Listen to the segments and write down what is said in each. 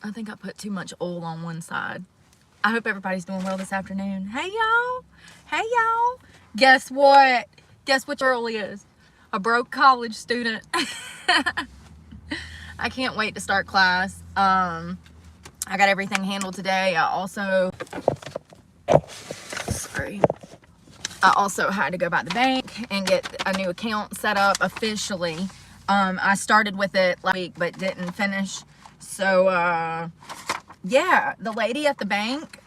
I think I put too much oil on one side. I hope everybody's doing well this afternoon. Hey y'all. Hey y'all. Guess what? Guess what Earl is? A broke college student. I can't wait to start class. I got everything handled today. I also had to go by the bank and get a new account set up officially. I started with it last week but didn't finish. So yeah, the lady at the bank,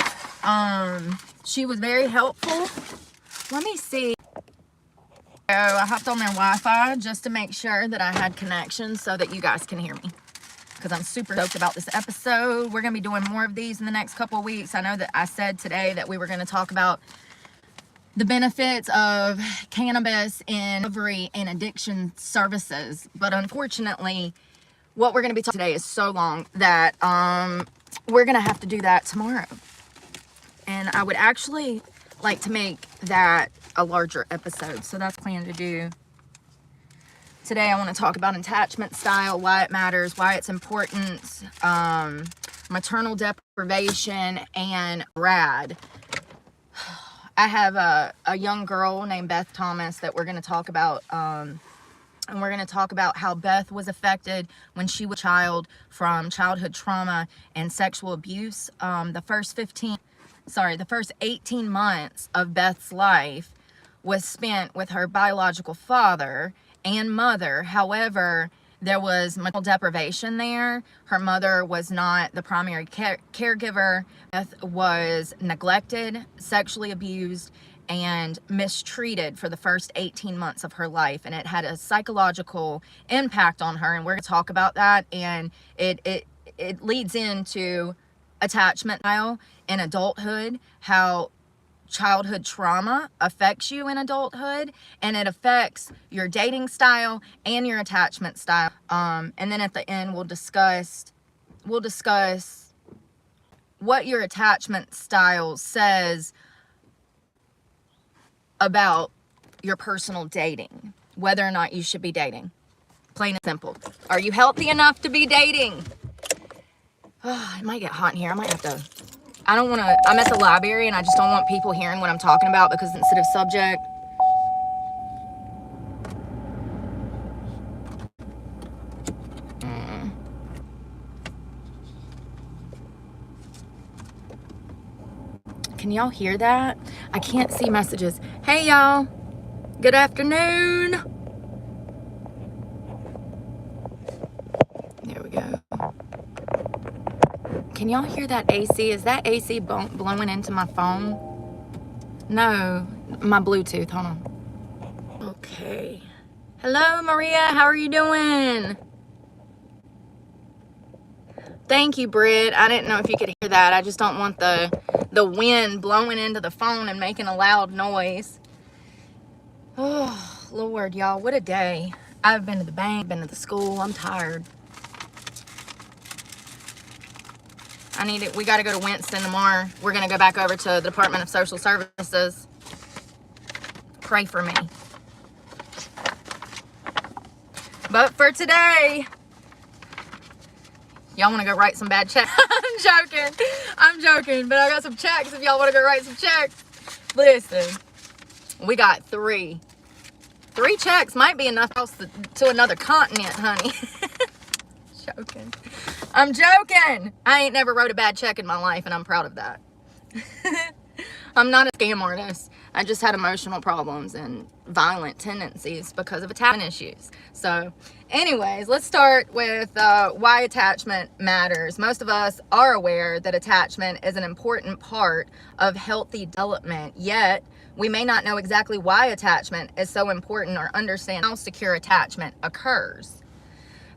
she was very helpful. Let me see. So I hopped on their Wi-Fi just to make sure that I had connection so that you guys can hear me, because I'm super stoked about this episode. We're going to be doing more of these in the next couple of weeks. I know that I said today that we were going to talk about the benefits of cannabis in recovery and addiction services, but unfortunately, what we're going to be talking today is so long that we're going to have to do that tomorrow. And I would actually like to make that a larger episode, so that's planned to do. Today I want to talk about attachment style, why it matters, why it's important, maternal deprivation, and RAD. I have a young girl named Beth Thomas that we're going to talk about, and we're going to talk about how Beth was affected when she was a child from childhood trauma and sexual abuse. The first 18 months of Beth's life was spent with her biological father and mother. However, there was maternal deprivation there. Her mother was not the primary caregiver. Beth was neglected, sexually abused, and mistreated for the first 18 months of her life. And it had a psychological impact on her. And we're going to talk about that. And it leads into attachment style in adulthood, how childhood trauma affects you in adulthood, and it affects your dating style and your attachment style. And then at the end we'll discuss what your attachment style says about your personal dating, whether or not you should be dating. Plain and simple. Are you healthy enough to be dating? Oh, it might get hot in here. I might have to. I don't want to. I'm at the library and I just don't want people hearing what I'm talking about because it's a sensitive subject. Can y'all hear that? I can't see messages. Hey y'all. Good afternoon. There we go. Can y'all hear that AC? Is that AC blowing into my phone? No, my Bluetooth. Hold on. Okay. Hello, Maria. How are you doing? Thank you, Britt. I didn't know if you could hear that. I just don't want the wind blowing into the phone and making a loud noise. Oh, Lord, y'all. What a day. I've been to the bank, been to the school. I'm tired. We got to go to Winston tomorrow. We're going to go back over to the Department of Social Services. Pray for me. But for today, y'all want to go write some bad checks? I'm joking, but I got some checks if y'all want to go write some checks. Listen, we got three checks. Might be enough else to another continent, honey. Joking. I'm joking. I ain't never wrote a bad check in my life, and I'm proud of that. I'm not a scam artist. I just had emotional problems and violent tendencies because of attachment issues. So anyways, let's start with why attachment matters. Most of us are aware that attachment is an important part of healthy development, yet we may not know exactly why attachment is so important or understand how secure attachment occurs.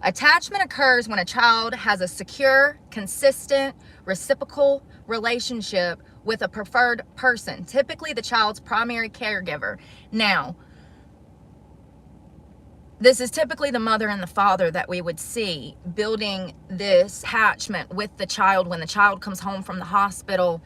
Attachment occurs when a child has a secure, consistent, reciprocal relationship with a preferred person, typically the child's primary caregiver. Now, this is typically the mother and the father that we would see building this attachment with the child. When the child comes home from the hospital,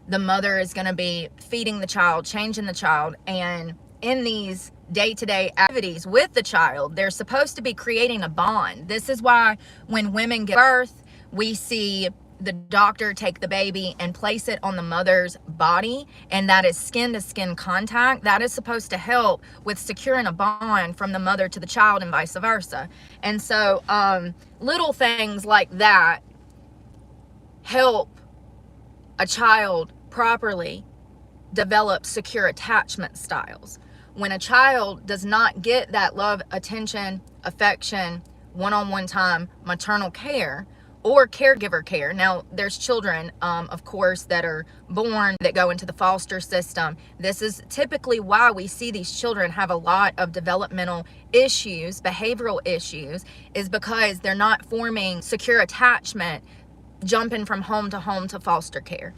the mother is going to be feeding the child, changing the child, and in these day-to-day activities with the child, they're supposed to be creating a bond. This is why when women give birth, we see the doctor take the baby and place it on the mother's body, and that is skin to skin contact. That is supposed to help with securing a bond from the mother to the child and vice versa. And so little things like that help a child properly develop secure attachment styles. When a child does not get that love, attention, affection, one-on-one time, maternal care, or caregiver care. Now, there's children, of course, that are born that go into the foster system. This is typically why we see these children have a lot of developmental issues, behavioral issues, is because they're not forming secure attachment, jumping from home to foster care.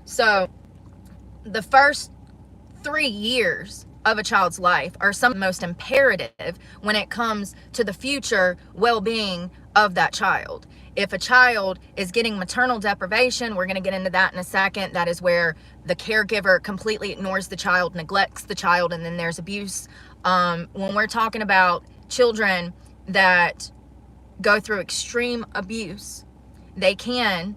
So the first 3 years of a child's life are some of the most imperative when it comes to the future well-being of that child. If a child is getting maternal deprivation, we're going to get into that in a second. That is where the caregiver completely ignores the child, neglects the child, and then there's abuse. When we're talking about children that go through extreme abuse, they can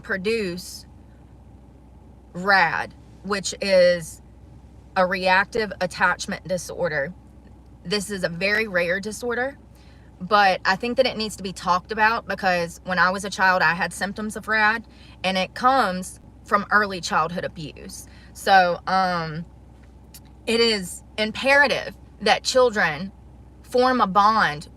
produce RAD, which is a reactive attachment disorder. This is a very rare disorder, but I think that it needs to be talked about because when I was a child, I had symptoms of RAD, and it comes from early childhood abuse. So it is imperative that children form a bond.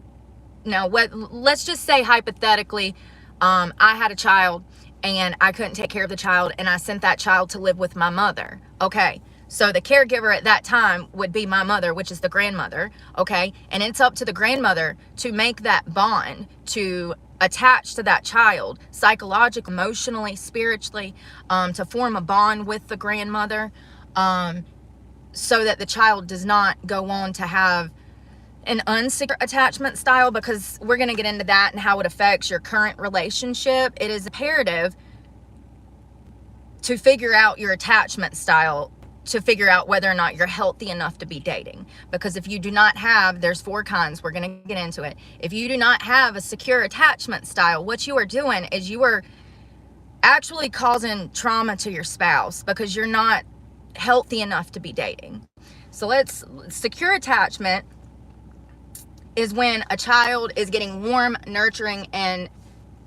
Now, let's just say hypothetically, I had a child and I couldn't take care of the child, and I sent that child to live with my mother. Okay, so the caregiver at that time would be my mother, which is the grandmother. Okay, and it's up to the grandmother to make that bond, to attach to that child psychologically, emotionally, spiritually, to form a bond with the grandmother, so that the child does not go on to have an unsecure attachment style, because we're going to get into that and how it affects your current relationship. It is imperative to figure out your attachment style, to figure out whether or not you're healthy enough to be dating. Because if you do not have, there's 4 kinds, we're going to get into it. If you do not have a secure attachment style, what you are doing is you are actually causing trauma to your spouse because you're not healthy enough to be dating. So secure attachment is when a child is getting warm, nurturing, and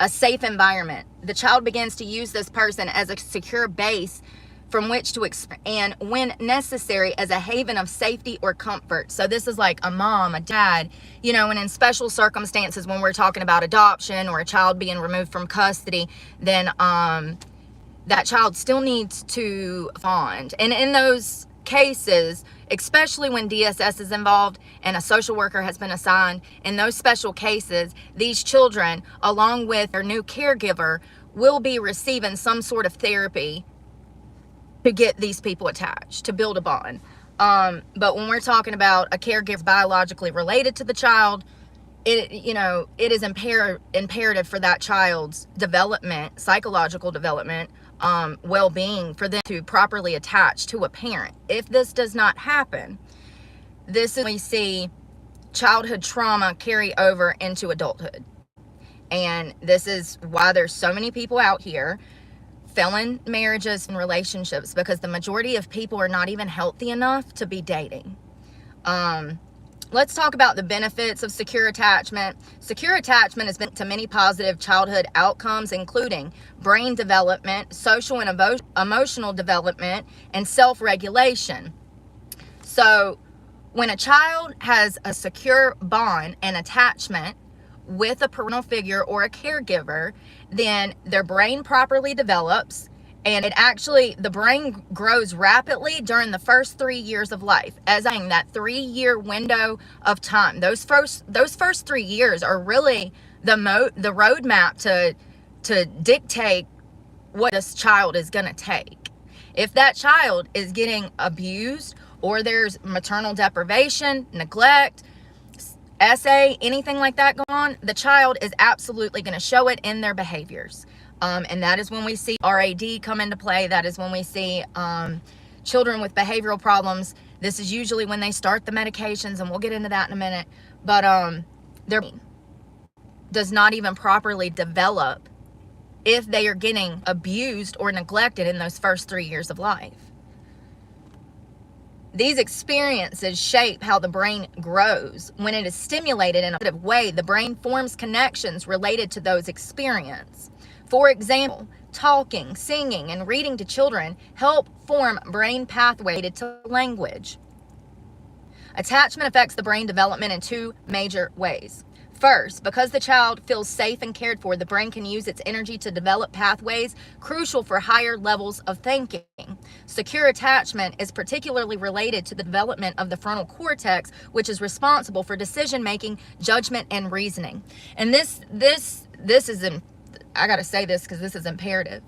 a safe environment. The child begins to use this person as a secure base from which to and when necessary as a haven of safety or comfort. So this is like a mom, a dad, and in special circumstances when we're talking about adoption or a child being removed from custody, then that child still needs to bond. And in those cases, especially when DSS is involved and a social worker has been assigned, in those special cases, these children, along with their new caregiver, will be receiving some sort of therapy to get these people attached, to build a bond. But when we're talking about a caregiver biologically related to the child, it is imperative for that child's development, psychological development, well-being, for them to properly attach to a parent. If this does not happen, this is when we see childhood trauma carry over into adulthood. And this is why there's so many people out here failing marriages and relationships, because the majority of people are not even healthy enough to be dating. Let's talk about the benefits of secure attachment. Secure attachment has been to many positive childhood outcomes, including brain development, social and emotional development, and self-regulation. So when a child has a secure bond and attachment with a parental figure or a caregiver, then their brain properly develops, and the brain grows rapidly during the first 3 years of life. As I'm saying, that 3-year window of time, those first 3 years are really the roadmap to dictate what this child is going to take. If that child is getting abused, or there's maternal deprivation, neglect, SA, anything like that going on, the child is absolutely going to show it in their behaviors. And that is when we see RAD come into play. That is when we see children with behavioral problems. This is usually when they start the medications, and we'll get into that in a minute. But does not even properly develop if they are getting abused or neglected in those first 3 years of life. These experiences shape how the brain grows. When it is stimulated in a positive way, the brain forms connections related to those experiences. For example, talking, singing, and reading to children help form brain pathways related to language. Attachment affects the brain development in 2 major ways. First, because the child feels safe and cared for, the brain can use its energy to develop pathways crucial for higher levels of thinking. Secure attachment is particularly related to the development of the frontal cortex, which is responsible for decision making, judgment, and reasoning. And this is, I gotta say this because this is imperative.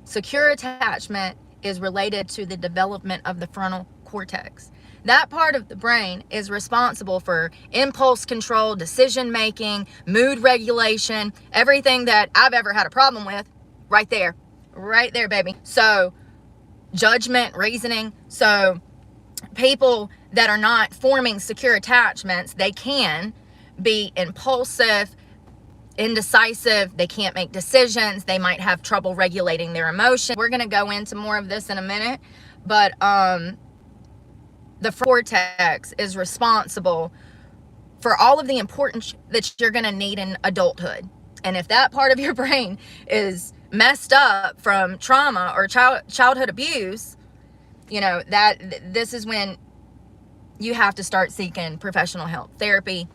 Secure attachment is related to the development of the frontal cortex. That part of the brain is responsible for impulse control, decision making, mood regulation, everything that I've ever had a problem with. Right there, baby. So judgment, reasoning. So people that are not forming secure attachments, they can be impulsive, indecisive, they can't make decisions, they might have trouble regulating their emotions. We're going to go into more of this in a minute, but the cortex is responsible for all of the importance that you're going to need in adulthood. And if that part of your brain is messed up from trauma or childhood abuse, you know, this is when you have to start seeking professional help, therapy.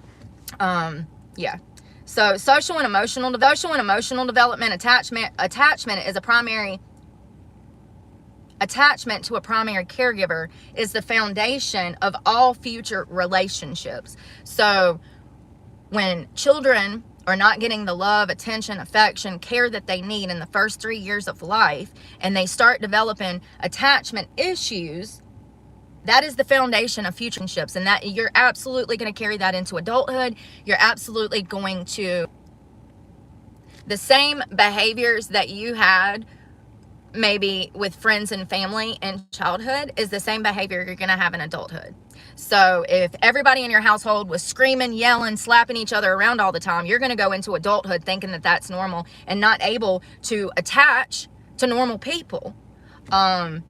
Yeah. So social and emotional development, attachment is a primary attachment to a primary caregiver is the foundation of all future relationships. So when children are not getting the love, attention, affection, care that they need in the first 3 years of life, and they start developing attachment issues, that is the foundation of future relationships. And that you're absolutely going to carry that into adulthood. You're absolutely going to, the same behaviors that you had maybe with friends and family in childhood is the same behavior you're going to have in adulthood. So if everybody in your household was screaming, yelling, slapping each other around all the time, you're going to go into adulthood thinking that that's normal and not able to attach to normal people. It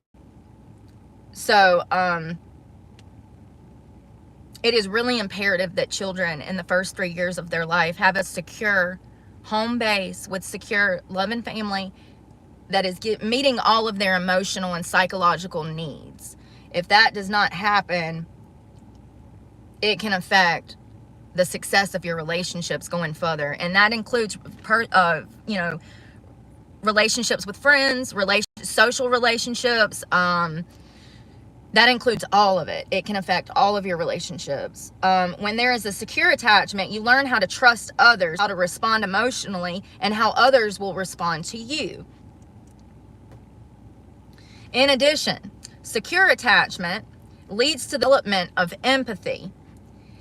is really imperative that children in the first 3 years of their life have a secure home base with secure love and family that is meeting all of their emotional and psychological needs. If that does not happen, it can affect the success of your relationships going further. And that includes, relationships with friends, social relationships. That includes all of it. It can affect all of your relationships. When there is a secure attachment, you learn how to trust others, how to respond emotionally, and how others will respond to you. In addition, secure attachment leads to the development of empathy.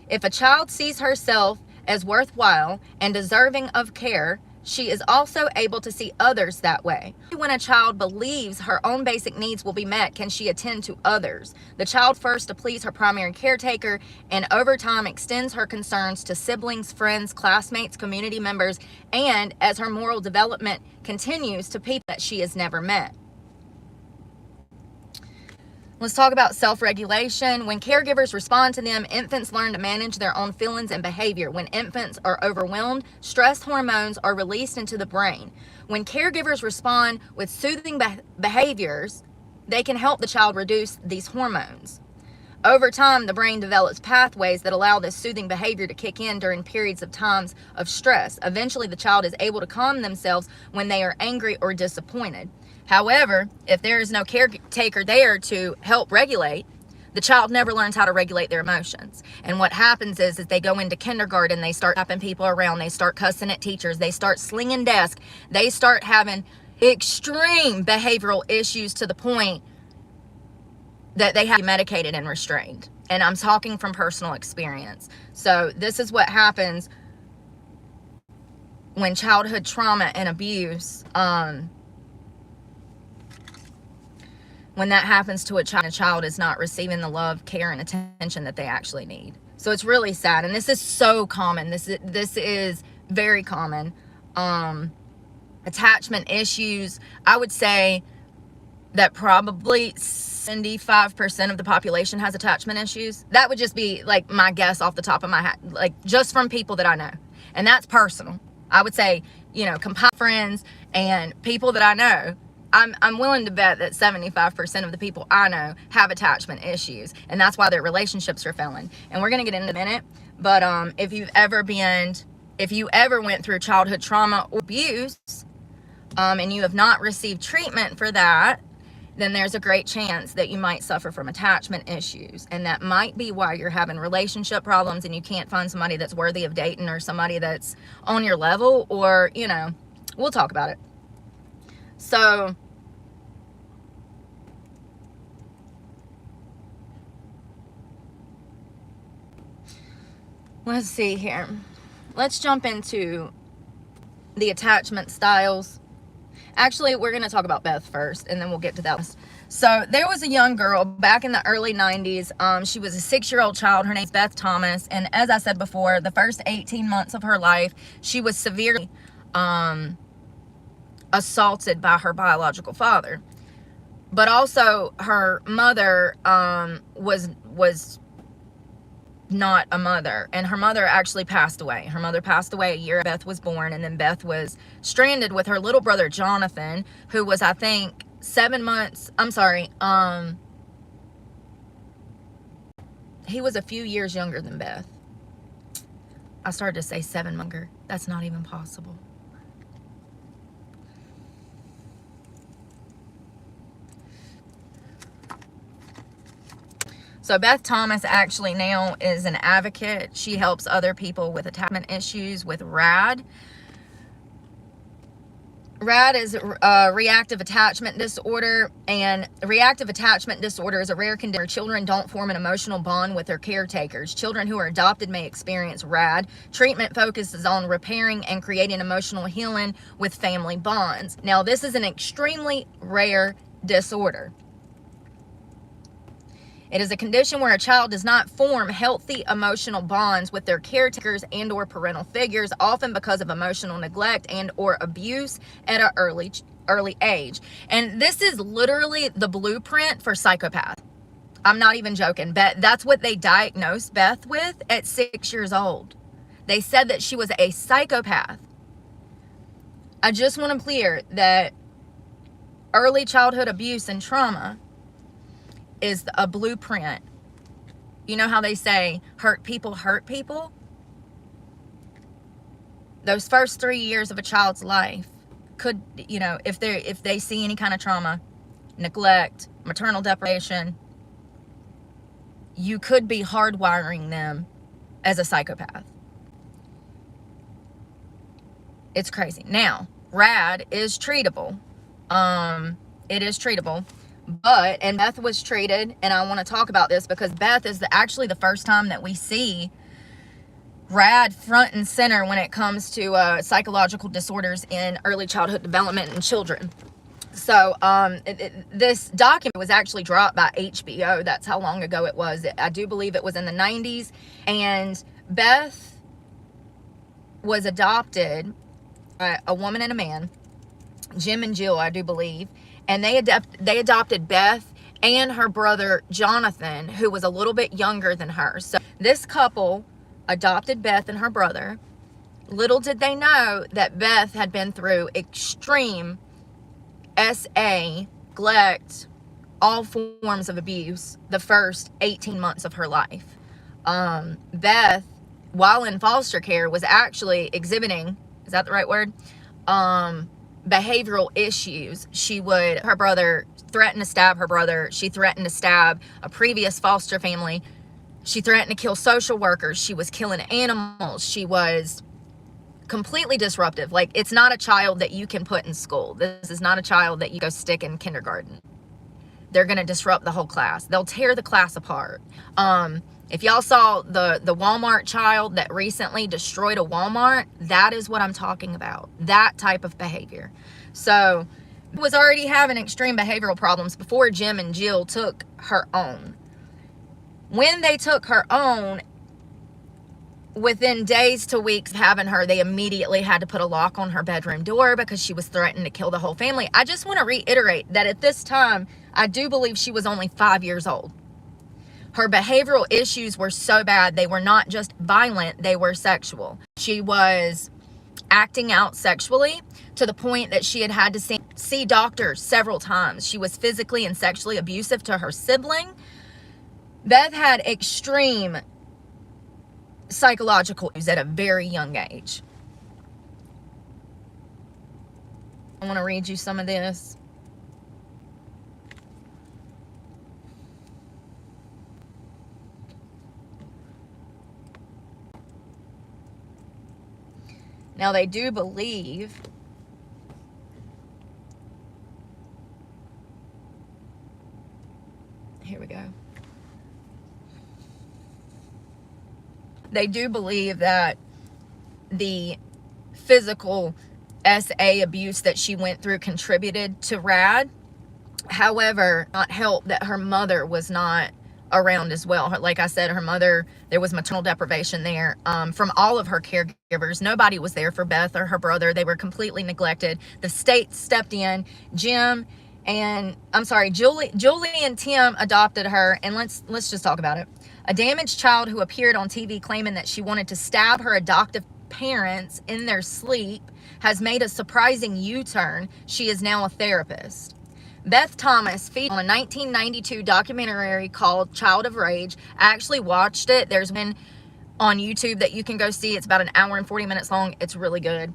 If a child sees herself as worthwhile and deserving of care, she is also able to see others that way. When a child believes her own basic needs will be met, can she attend to others. The child first to please her primary caretaker, and over time extends her concerns to siblings, friends, classmates, community members, and as her moral development continues, to people that she has never met. Let's talk about self-regulation. When caregivers respond to them, infants learn to manage their own feelings and behavior. When infants are overwhelmed, stress hormones are released into the brain. When caregivers respond with soothing behaviors, they can help the child reduce these hormones. Over time, the brain develops pathways that allow this soothing behavior to kick in during periods of times of stress. Eventually, the child is able to calm themselves when they are angry or disappointed. However, if there is no caretaker there to help regulate, the child never learns how to regulate their emotions. And what happens is they go into kindergarten, they start slapping people around, they start cussing at teachers, they start slinging desks, they start having extreme behavioral issues to the point that they have to be medicated and restrained. And I'm talking from personal experience. So this is what happens when childhood trauma and abuse, when that happens to a child is not receiving the love, care, and attention that they actually need. So it's really sad. And this is so common. This is very common. Attachment issues. I would say that probably 75% of the population has attachment issues. That would just be like my guess off the top of my head, like just from people that I know. And that's personal. I would say, you know, friends and people that I know, I'm willing to bet that 75% of the people I know have attachment issues, and that's why their relationships are failing. And we're going to get into a minute, but if you ever went through childhood trauma or abuse, and you have not received treatment for that, then there's a great chance that you might suffer from attachment issues. And that might be why you're having relationship problems and you can't find somebody that's worthy of dating, or somebody that's on your level, or, you know, we'll talk about it. So, let's see here. Let's jump into the attachment styles. Actually, we're going to talk about Beth first, and then we'll get to that. So there was a young girl back in the early 90s. She was a 6-year-old child. Her name's Beth Thomas. And as I said before, the first 18 months of her life, she was severely assaulted by her biological father. But also her mother was not a mother, and her mother actually passed away. Her mother passed away a year Beth was born, and then Beth was stranded with her little brother Jonathan, who was, I think, 7 months. I'm sorry, he was a few years younger than Beth. I started to say 7 younger. That's not even possible. So Beth Thomas actually now is an advocate. She helps other people with attachment issues with RAD. RAD is a reactive attachment disorder, and reactive attachment disorder is a rare condition where children don't form an emotional bond with their caretakers. Children who are adopted may experience RAD. Treatment focuses on repairing and creating emotional healing with family bonds. Now, this is an extremely rare disorder. It is a condition where a child does not form healthy emotional bonds with their caretakers and or parental figures, often because of emotional neglect and or abuse at an early age. And this is literally the blueprint for psychopath. I'm not even joking. That's what they diagnosed Beth with at 6 years old. They said that she was a psychopath. I just want to clear that early childhood abuse and trauma is a blueprint. You know how they say hurt people hurt people? Those first 3 years of a child's life could, you know, if they see any kind of trauma, neglect, maternal deprivation, you could be hardwiring them as a psychopath. It's crazy. Now, RAD is treatable. It is treatable. And Beth was treated, and I want to talk about this because Beth is actually the first time that we see RAD front and center when it comes to psychological disorders in early childhood development in children. So this document was actually dropped by HBO. That's how long ago it was. I do believe it was in the 90s. And Beth was adopted by a woman and a man, Jim and Jill, I do believe. And they adopted Beth and her brother Jonathan, who was a little bit younger than her. So this couple adopted Beth and her brother. Little did they know that Beth had been through extreme SA, neglect, all forms of abuse the first 18 months of her life. Beth, while in foster care, was actually exhibiting, is that the right word? Behavioral issues. Her brother threatened to stab her brother. She threatened to stab a previous foster family. She threatened to kill social workers. She was killing animals. She was completely disruptive. Like, it's not a child that you can put in school. This is not a child that you go stick in kindergarten. They're going to disrupt the whole class. They'll tear the class apart. If y'all saw the Walmart child that recently destroyed a Walmart, that is what I'm talking about. That type of behavior. So, was already having extreme behavioral problems before Jim and Jill took her own. When they took her own, within days to weeks of having her, they immediately had to put a lock on her bedroom door because she was threatening to kill the whole family. I just want to reiterate that at this time, I do believe she was only 5 years old. Her behavioral issues were so bad, they were not just violent, they were sexual. She was acting out sexually to the point that she had to see doctors several times. She was physically and sexually abusive to her sibling. Beth had extreme psychological issues at a very young age. I want to read you some of this. Now, they do believe here we go. They do believe that the physical SA abuse that she went through contributed to Rad. However, not help that her mother was not around as well. Like I said, her mother, there was maternal deprivation there from all of her caregivers. Nobody was there for Beth or her brother. They were completely neglected. The state stepped in. Julie and Tim adopted her, and let's just talk about it. A damaged child who appeared on TV claiming that she wanted to stab her adoptive parents in their sleep has made a surprising U-turn. She is now a therapist. Beth Thomas featured on a 1992 documentary called Child of Rage. I actually watched it. There's one on YouTube that you can go see. It's about an hour and 40 minutes long. It's really good.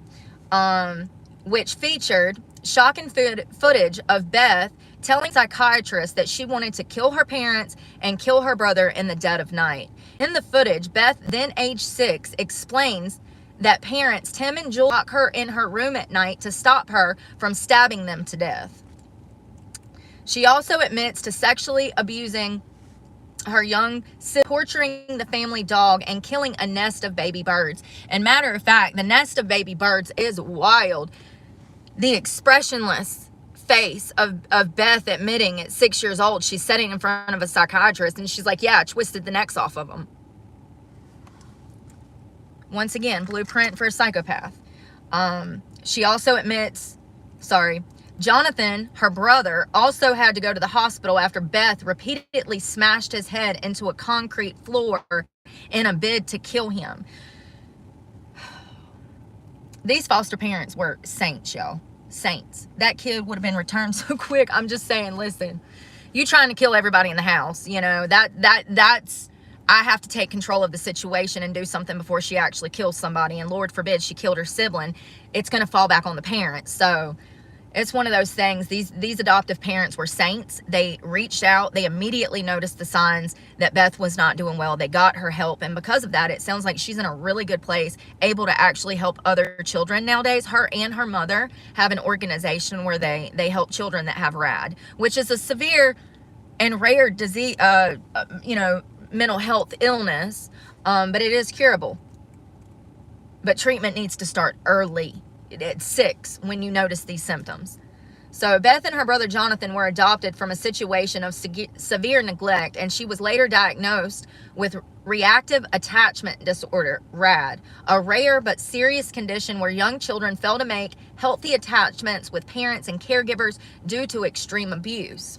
Which featured shocking footage of Beth telling psychiatrists that she wanted to kill her parents and kill her brother in the dead of night. In the footage, Beth, then age 6, explains that parents Tim and Julie lock her in her room at night to stop her from stabbing them to death. She also admits to sexually abusing her young sibling, torturing the family dog, and killing a nest of baby birds. And matter of fact, the nest of baby birds is wild. The expressionless face of Beth admitting at 6 years old, she's sitting in front of a psychiatrist and she's like, yeah, I twisted the necks off of them. Once again, blueprint for a psychopath. She also admits, Jonathan, her brother, also had to go to the hospital after Beth repeatedly smashed his head into a concrete floor in a bid to kill him. These foster parents were saints, y'all. Saints. That kid would have been returned so quick. I'm just saying, listen, you trying to kill everybody in the house, you know, that's, I have to take control of the situation and do something before she actually kills somebody. And Lord forbid she killed her sibling. It's going to fall back on the parents. So it's one of those things. These adoptive parents were saints. They reached out. They immediately noticed the signs that Beth was not doing well. They got her help. And because of that, it sounds like she's in a really good place, able to actually help other children nowadays. Her and her mother have an organization where they help children that have RAD, which is a severe and rare disease, mental health illness, but it is curable. But treatment needs to start early. At 6 when you notice these symptoms. So Beth and her brother Jonathan were adopted from a situation of severe neglect, and she was later diagnosed with reactive attachment disorder, RAD, a rare but serious condition where young children fail to make healthy attachments with parents and caregivers due to extreme abuse.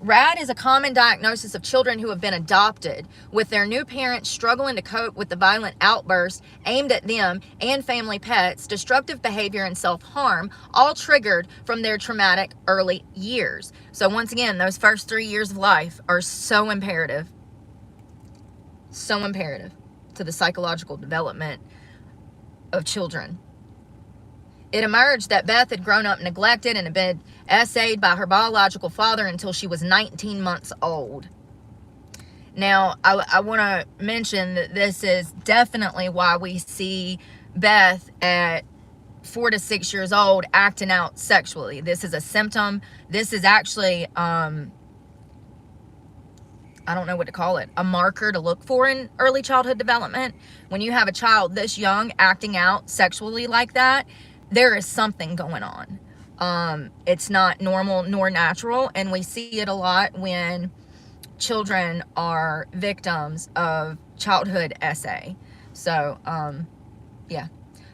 RAD is a common diagnosis of children who have been adopted, with their new parents struggling to cope with the violent outbursts aimed at them and family pets, destructive behavior, and self-harm, all triggered from their traumatic early years. So once again, those first 3 years of life are so imperative to the psychological development of children. It emerged that Beth had grown up neglected and had been SA'd by her biological father until she was 19 months old. Now, I want to mention that this is definitely why we see Beth at 4 to 6 years old acting out sexually. This is a symptom. This is actually, I don't know what to call it, a marker to look for in early childhood development. When you have a child this young acting out sexually like that, there is something going on. It's not normal nor natural, and we see it a lot when children are victims of childhood SA. So, yeah.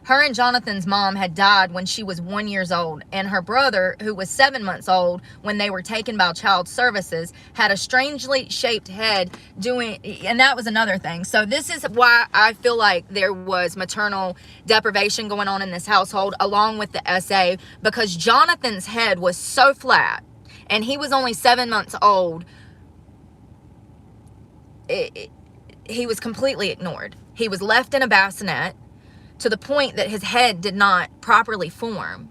Her and Jonathan's mom had died when she was 1 year old, and her brother, who was 7 months old when they were taken by child services, had a strangely shaped head and that was another thing. So this is why I feel like there was maternal deprivation going on in this household, along with the SA, because Jonathan's head was so flat, and he was only 7 months old. He was completely ignored. He was left in a bassinet, to the point that his head did not properly form.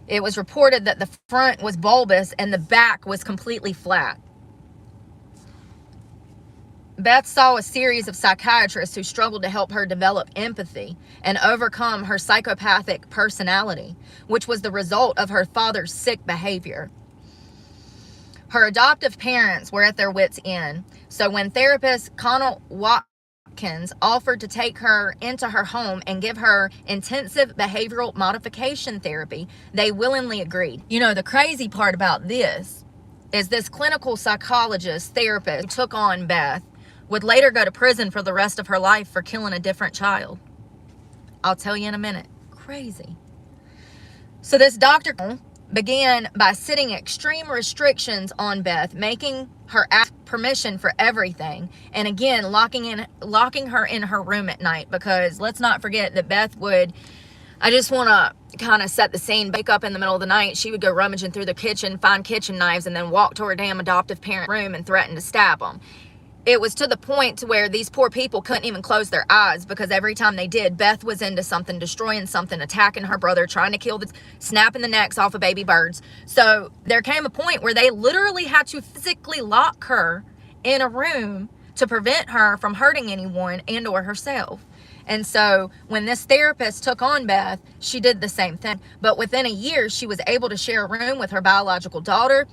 It was reported that the front was bulbous and the back was completely flat. Beth saw a series of psychiatrists who struggled to help her develop empathy and overcome her psychopathic personality, which was the result of her father's sick behavior. Her adoptive parents were at their wits' end, so when therapist Connell Watkins offered to take her into her home and give her intensive behavioral modification therapy, they willingly agreed. You know, the crazy part about this is this clinical psychologist therapist who took on Beth would later go to prison for the rest of her life for killing a different child. I'll tell you in a minute. Crazy. So this doctor began by setting extreme restrictions on Beth, making her ask permission for everything, and again locking her in her room at night, because let's not forget that Beth would, I just want to kind of set the scene, wake up in the middle of the night, she would go rummaging through the kitchen, find kitchen knives, and then walk to her damn adoptive parent room and threaten to stab them. It was to the point to where these poor people couldn't even close their eyes, because every time they did, Beth was into something, destroying something, attacking her brother, trying to kill snapping the necks off of baby birds. So there came a point where they literally had to physically lock her in a room to prevent her from hurting anyone and or herself. And so when this therapist took on Beth, she did the same thing. But within a year, she was able to share a room with her biological daughter.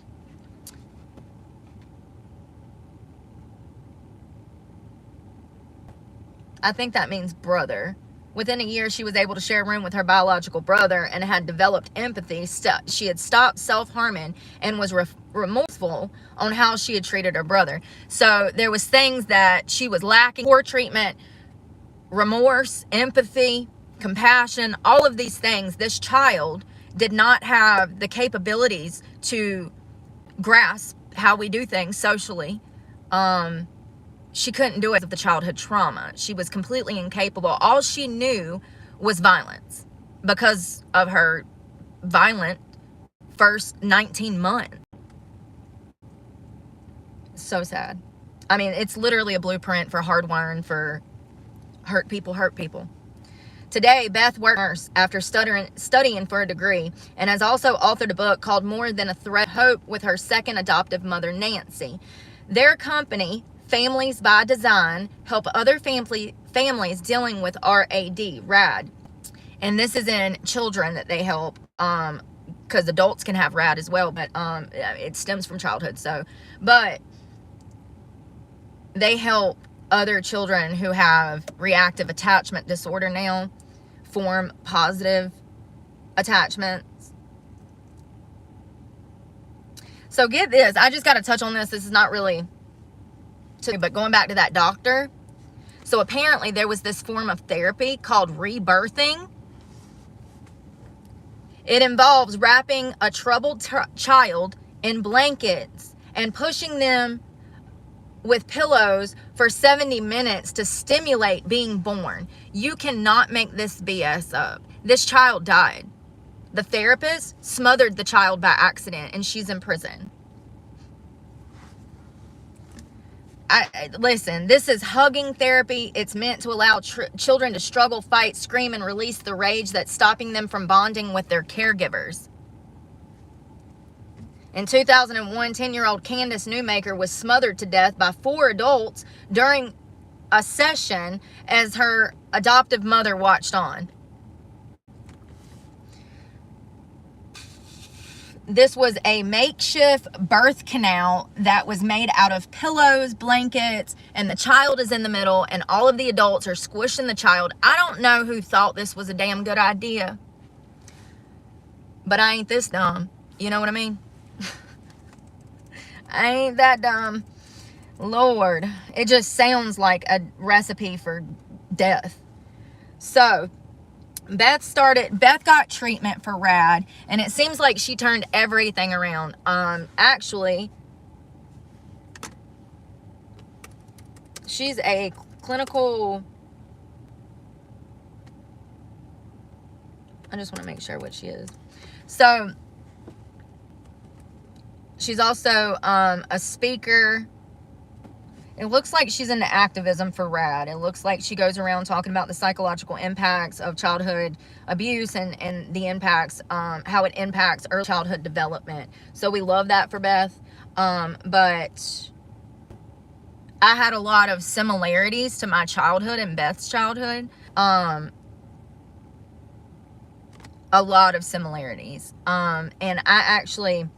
I think that means brother. Within a year, she was able to share a room with her biological brother and had developed empathy. She had stopped self-harming and was remorseful on how she had treated her brother. So there was things that she was lacking: poor treatment, remorse, empathy, compassion, all of these things. This child did not have the capabilities to grasp how we do things socially. She couldn't do it with the childhood trauma. She was completely incapable. All she knew was violence because of her violent first 19 months. So sad. I mean, it's literally a blueprint for hardwiring for hurt people. Today, Beth works as a nurse after studying for a degree, and has also authored a book called More Than a Thread of Hope with her second adoptive mother, Nancy. Their company, Families by Design, help other families dealing with RAD. And this is in children that they help, because adults can have RAD as well, but it stems from childhood. So, but they help other children who have reactive attachment disorder now form positive attachments. So get this, I just got to touch on this. This is not really, but going back to that doctor. So apparently there was this form of therapy called rebirthing. It involves wrapping a troubled child in blankets and pushing them with pillows for 70 minutes to stimulate being born. You cannot make this BS up. This child died. The therapist smothered the child by accident, and she's in prison. Listen, this is hugging therapy. It's meant to allow children to struggle, fight, scream, and release the rage that's stopping them from bonding with their caregivers. In 2001, 10-year-old Candace Newmaker was smothered to death by 4 adults during a session as her adoptive mother watched on. This was a makeshift birth canal that was made out of pillows, blankets, and the child is in the middle, and all of the adults are squishing the child. I don't know who thought this was a damn good idea, but I ain't this dumb. You know what I mean? ain't that dumb. Lord, it just sounds like a recipe for death. So Beth got treatment for RAD, and it seems like she turned everything around. Actually, she's a clinical, I just want to make sure what she is. So she's also a speaker. It looks like she's into activism for RAD. It looks like she goes around talking about the psychological impacts of childhood abuse and the impacts, how it impacts early childhood development. So we love that for Beth. But I had a lot of similarities to my childhood and Beth's childhood. A lot of similarities. And I actually,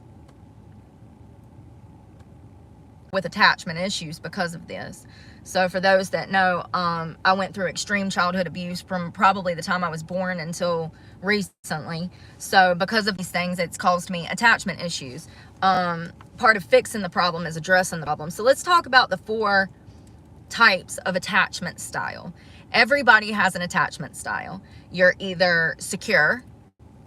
with attachment issues because of this. So for those that know, I went through extreme childhood abuse from probably the time I was born until recently. So because of these things, it's caused me attachment issues. Part of fixing the problem is addressing the problem. So let's talk about the 4 types of attachment style. Everybody has an attachment style. You're either secure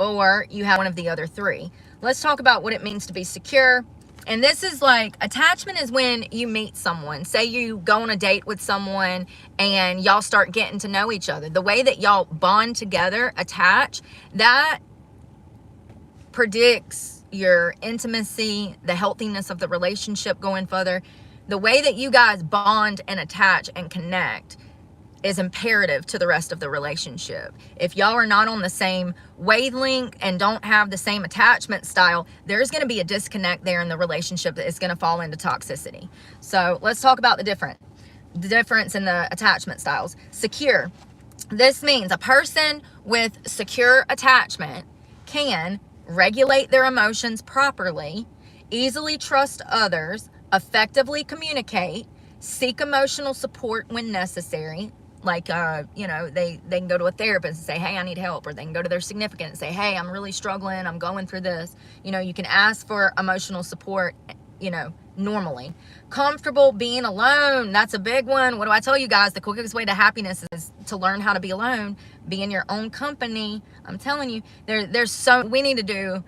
or you have one of the other 3. Let's talk about what it means to be secure. And this is like, attachment is when you meet someone. Say you go on a date with someone and y'all start getting to know each other. The way that y'all bond together, attach, that predicts your intimacy, the healthiness of the relationship going further. The way that you guys bond and attach and connect is imperative to the rest of the relationship. If y'all are not on the same wavelength and don't have the same attachment style, there's going to be a disconnect there in the relationship that is going to fall into toxicity. So let's talk about the difference in the attachment styles. Secure. This means a person with secure attachment can regulate their emotions properly, easily trust others, effectively communicate, seek emotional support when necessary. Like, they can go to a therapist and say, hey, I need help. Or they can go to their significant and say, hey, I'm really struggling. I'm going through this. You can ask for emotional support, normally. Comfortable being alone. That's a big one. What do I tell you guys? The quickest way to happiness is to learn how to be alone. Be in your own company. I'm telling you, we need to do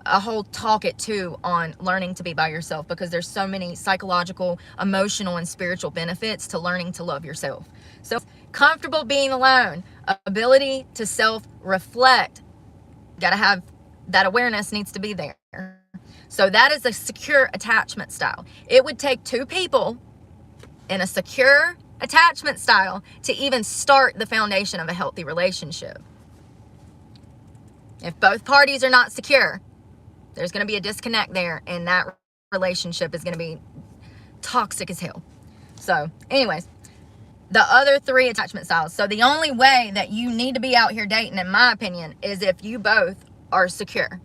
a whole talk at 2 on learning to be by yourself, because there's so many psychological, emotional, and spiritual benefits to learning to love yourself. So comfortable being alone, ability to self-reflect, got to have that awareness, needs to be there. So that is a secure attachment style. It would take 2 people in a secure attachment style to even start the foundation of a healthy relationship. If both parties are not secure, there's going to be a disconnect there, and that relationship is going to be toxic as hell. So anyways, the other 3 attachment styles. So the only way that you need to be out here dating, in my opinion, is if you both are secure.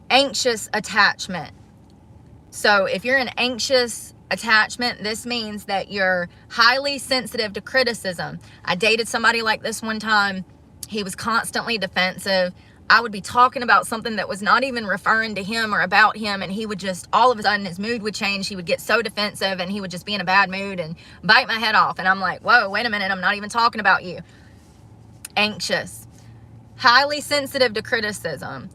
Anxious attachment. So if you're an anxious attachment, this means that you're highly sensitive to criticism. I dated somebody like this one time. He was constantly defensive. I would be talking about something that was not even referring to him or about him, and he would just, all of a sudden, his mood would change. He would get so defensive, and he would just be in a bad mood and bite my head off. And I'm like, whoa, wait a minute, I'm not even talking about you. Anxious. Highly sensitive to criticism.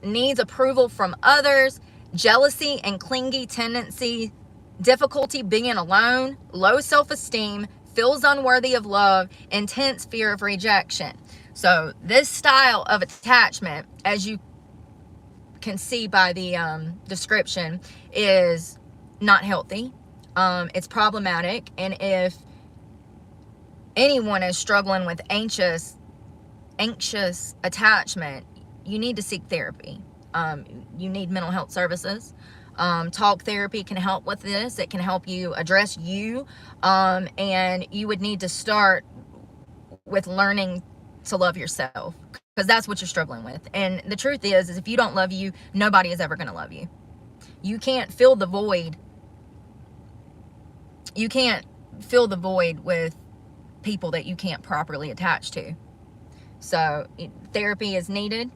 Needs approval from others. Jealousy and clingy tendency. Difficulty being alone. Low self-esteem. Feels unworthy of love. Intense fear of rejection. So this style of attachment, as you can see by the description, is not healthy. It's problematic. And if anyone is struggling with anxious attachment, you need to seek therapy. You need mental health services. Talk therapy can help with this. It can help you address you. And you would need to start with learning to love yourself, because that's what you're struggling with. And the truth is if you don't love you, nobody is ever going to love you. You can't fill the void. You can't fill the void with people that you can't properly attach to. So therapy is needed.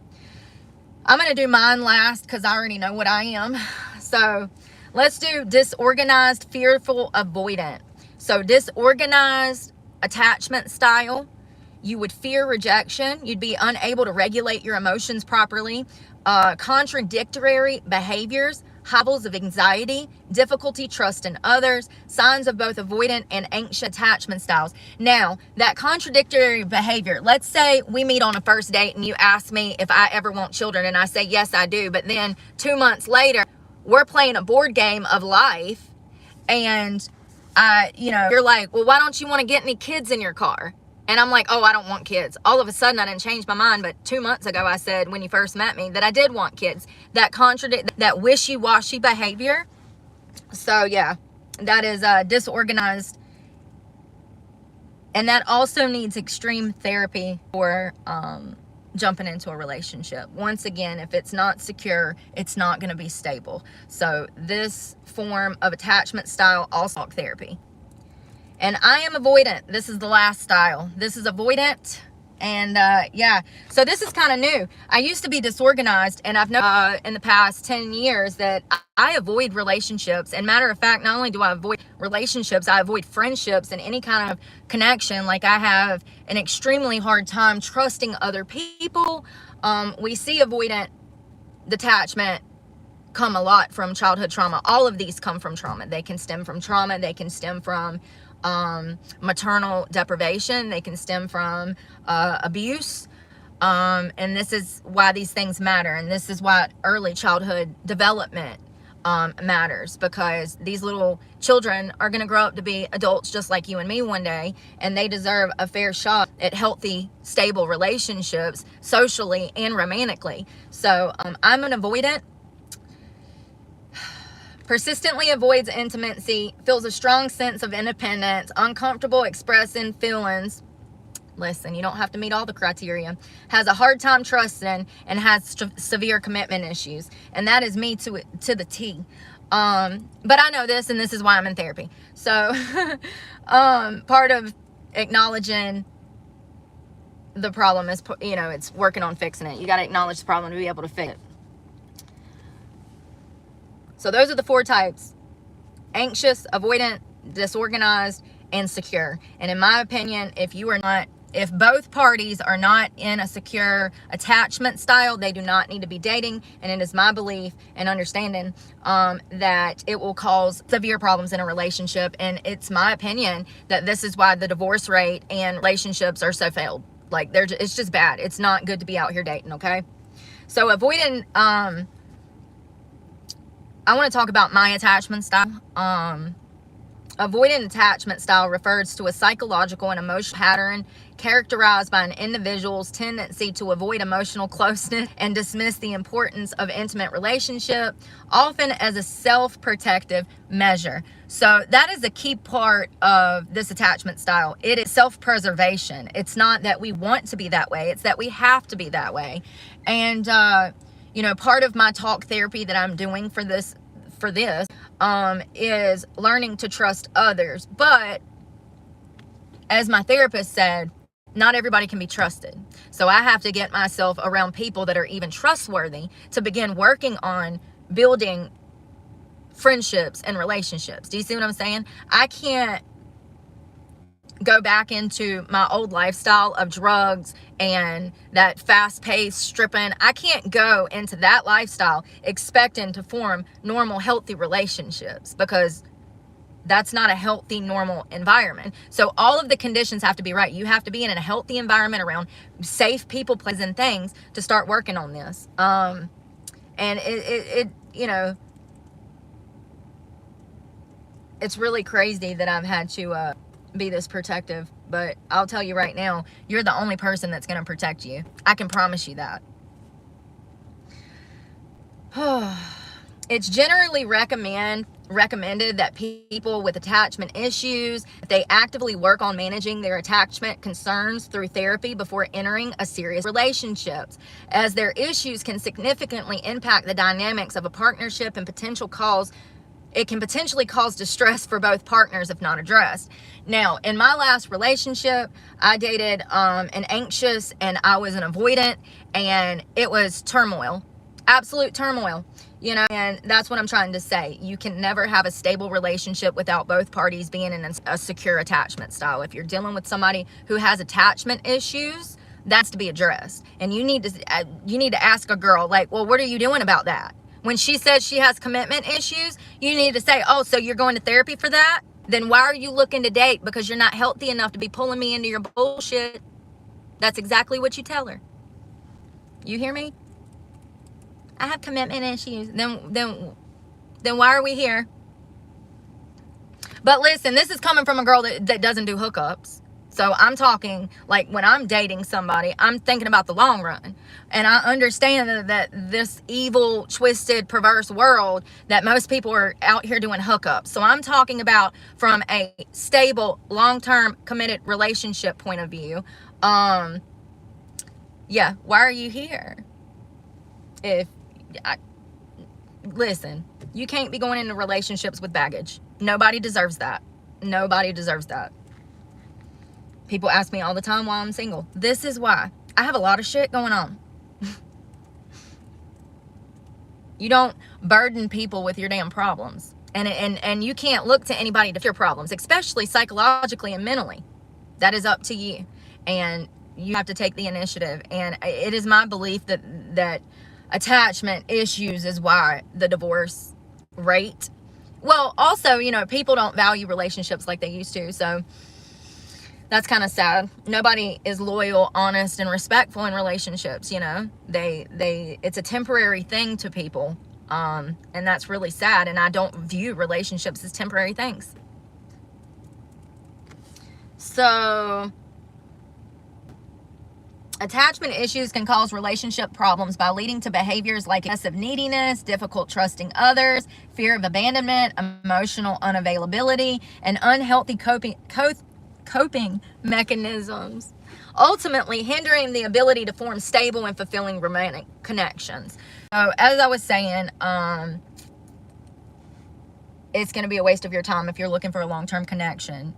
I'm going to do mine last because I already know what I am. So let's do disorganized, fearful, avoidant. So disorganized attachment style, you would fear rejection. You'd be unable to regulate your emotions properly. Contradictory behaviors, high levels of anxiety, difficulty trusting others, signs of both avoidant and anxious attachment styles. Now, that contradictory behavior, let's say we meet on a first date and you ask me if I ever want children, and I say, yes, I do. But then 2 months later, we're playing a board game of life, and you're like, well, why don't you want to get any kids in your car? And I'm like, oh, I don't want kids. All of a sudden, I didn't change my mind. But 2 months ago, I said, when you first met me, that I did want kids. That wishy-washy behavior. So, yeah, that is disorganized. And that also needs extreme therapy for jumping into a relationship. Once again, if it's not secure, it's not going to be stable. So this form of attachment style also therapy. And I am avoidant. This is the last style. This is avoidant. And yeah, so this is kind of new. I used to be disorganized, and I've known in the past 10 years that I avoid relationships. And matter of fact, not only do I avoid relationships, I avoid friendships and any kind of connection. Like, I have an extremely hard time trusting other people. We see avoidant detachment come a lot from childhood trauma. All of these come from trauma. They can stem from trauma. They can stem from maternal deprivation. They can stem from abuse. And this is why these things matter. And this is why early childhood development matters, because these little children are going to grow up to be adults just like you and me one day, and they deserve a fair shot at healthy, stable relationships, socially and romantically. So I'm an avoidant. Persistently avoids intimacy, feels a strong sense of independence, uncomfortable expressing feelings. Listen, you don't have to meet all the criteria. Has a hard time trusting, and has severe commitment issues. And that is me to the T. But I know this, and this is why I'm in therapy. So part of acknowledging the problem is, it's working on fixing it. You got to acknowledge the problem to be able to fix it. So those are the 4 types: anxious, avoidant, disorganized, and secure. And in my opinion, if both parties are not in a secure attachment style, they do not need to be dating. And it is my belief and understanding that it will cause severe problems in a relationship. And it's my opinion that this is why the divorce rate and relationships are so failed. Like, it's just bad. It's not good to be out here dating, okay? So avoiding, I want to talk about my attachment style. Avoidant attachment style refers to a psychological and emotional pattern characterized by an individual's tendency to avoid emotional closeness and dismiss the importance of intimate relationship, often as a self-protective measure. So that is a key part of this attachment style. It is self-preservation. It's not that we want to be that way. It's that we have to be that way. And, part of my talk therapy that I'm doing for this is learning to trust others. But as my therapist said, not everybody can be trusted. So I have to get myself around people that are even trustworthy to begin working on building friendships and relationships. Do you see what I'm saying? I can't go back into my old lifestyle of drugs and that fast-paced stripping. I can't go into that lifestyle expecting to form normal, healthy relationships, because that's not a healthy, normal environment. So all of the conditions have to be right. You have to be in a healthy environment around safe people, places, and things to start working on this. And it's really crazy that I've had to be this protective, but I'll tell you right now, you're the only person that's going to protect you. I can promise you that. It's generally recommended that people with attachment issues, they actively work on managing their attachment concerns through therapy before entering a serious relationship, as their issues can significantly impact the dynamics of a partnership and it can potentially cause distress for both partners if not addressed. Now, in my last relationship, I dated an anxious and I was an avoidant, and it was turmoil, absolute turmoil. You know, and that's what I'm trying to say. You can never have a stable relationship without both parties being in a secure attachment style. If you're dealing with somebody who has attachment issues, that's to be addressed. And you need to ask a girl, like, well, what are you doing about that? When she says she has commitment issues, you need to say, oh, so you're going to therapy for that? Then why are you looking to date? Because you're not healthy enough to be pulling me into your bullshit. That's exactly what you tell her. You hear me? I have commitment issues. Then why are we here? But listen, this is coming from a girl that doesn't do hookups. So I'm talking, like, when I'm dating somebody, I'm thinking about the long run. And I understand that this evil, twisted, perverse world, that most people are out here doing hookups. So I'm talking about from a stable, long-term, committed relationship point of view. Yeah, why are you here? Listen, you can't be going into relationships with baggage. Nobody deserves that. Nobody deserves that. People ask me all the time why I'm single. This is why. I have a lot of shit going on. You don't burden people with your damn problems. And you can't look to anybody to fix your problems, especially psychologically and mentally. That is up to you. And you have to take the initiative. And it is my belief that attachment issues is why the divorce rate. Well, also, you know, people don't value relationships like they used to. So that's kind of sad. Nobody is loyal, honest, and respectful in relationships, you know. It's a temporary thing to people. And that's really sad. And I don't view relationships as temporary things. So attachment issues can cause relationship problems by leading to behaviors like excessive neediness, difficult trusting others, fear of abandonment, emotional unavailability, and unhealthy coping mechanisms, ultimately hindering the ability to form stable and fulfilling romantic connections. So as I was saying, it's going to be a waste of your time if you're looking for a long-term connection,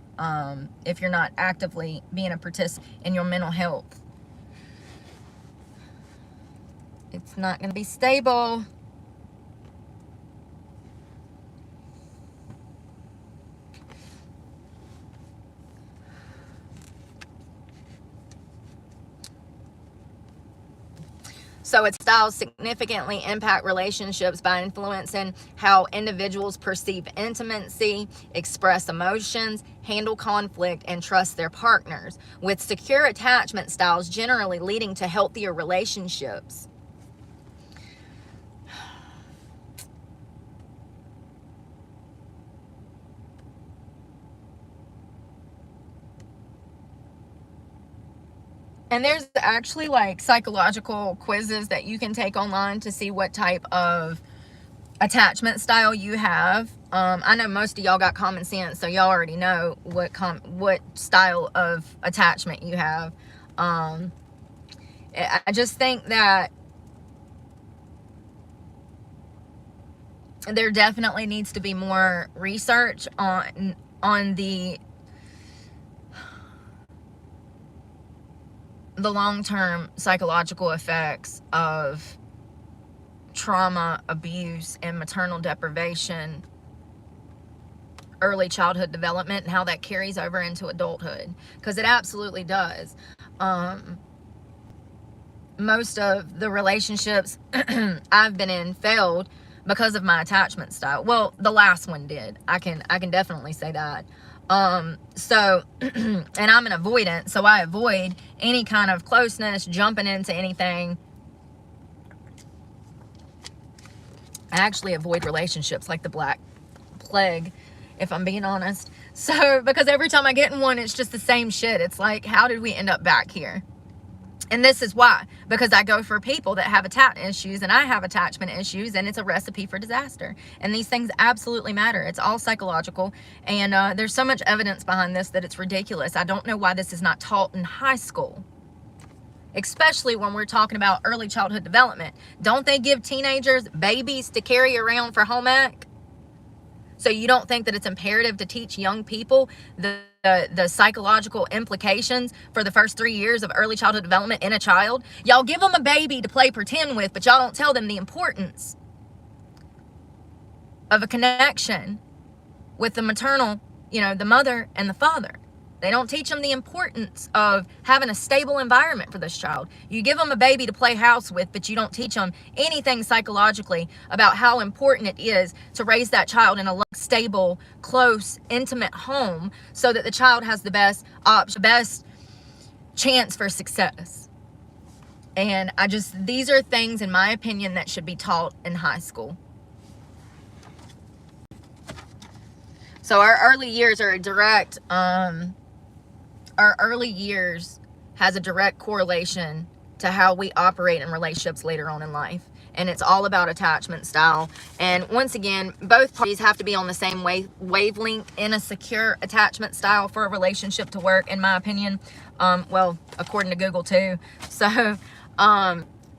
if you're not actively being a participant in your mental health. It's not going to be stable. So its styles significantly impact relationships by influencing how individuals perceive intimacy, express emotions, handle conflict, and trust their partners, with secure attachment styles generally leading to healthier relationships. And there's actually like psychological quizzes that you can take online to see what type of attachment style you have. I know most of y'all got common sense, so y'all already know what style of attachment you have. I just think that there definitely needs to be more research on the long-term psychological effects of trauma, abuse, and maternal deprivation, early childhood development, and how that carries over into adulthood, because it absolutely does. Most of the relationships I've been in failed because of my attachment style. Well, the last one did. I can definitely say that. So, and I'm an avoidant, so I avoid any kind of closeness, jumping into anything. I actually avoid relationships like the Black Plague, if I'm being honest. So, because every time I get in one, it's just the same shit. It's like, how did we end up back here? And this is why, because I go for people that have attachment issues, and I have attachment issues, and it's a recipe for disaster. And these things absolutely matter. It's all psychological. And there's so much evidence behind this that it's ridiculous. I don't know why this is not taught in high school, especially when we're talking about early childhood development. Don't they give teenagers babies to carry around for home ec? So you don't think that it's imperative to teach young people the psychological implications for the first 3 years of early childhood development in a child? Y'all give them a baby to play pretend with, but y'all don't tell them the importance of a connection with the maternal, the mother and the father. They don't teach them the importance of having a stable environment for this child. You give them a baby to play house with, but you don't teach them anything psychologically about how important it is to raise that child in a stable, close, intimate home so that the child has the best option, best chance for success. And these are things, in my opinion, that should be taught in high school. So our early years are a direct, our early years has a direct correlation to how we operate in relationships later on in life. And it's all about attachment style. And once again, both parties have to be on the same wavelength in a secure attachment style for a relationship to work, in my opinion. Well, according to Google too. So,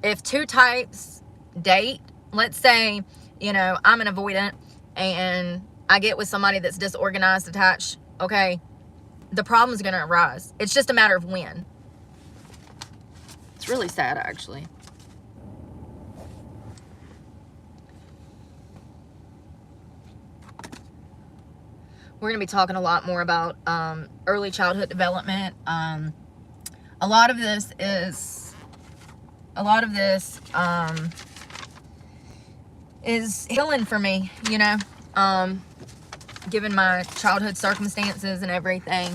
if two types date, let's say, I'm an avoidant and I get with somebody that's disorganized, attached, okay, the problem is going to arise. It's just a matter of when. It's really sad, actually. We're going to be talking a lot more about early childhood development. A lot of this is healing for me, given my childhood circumstances and everything.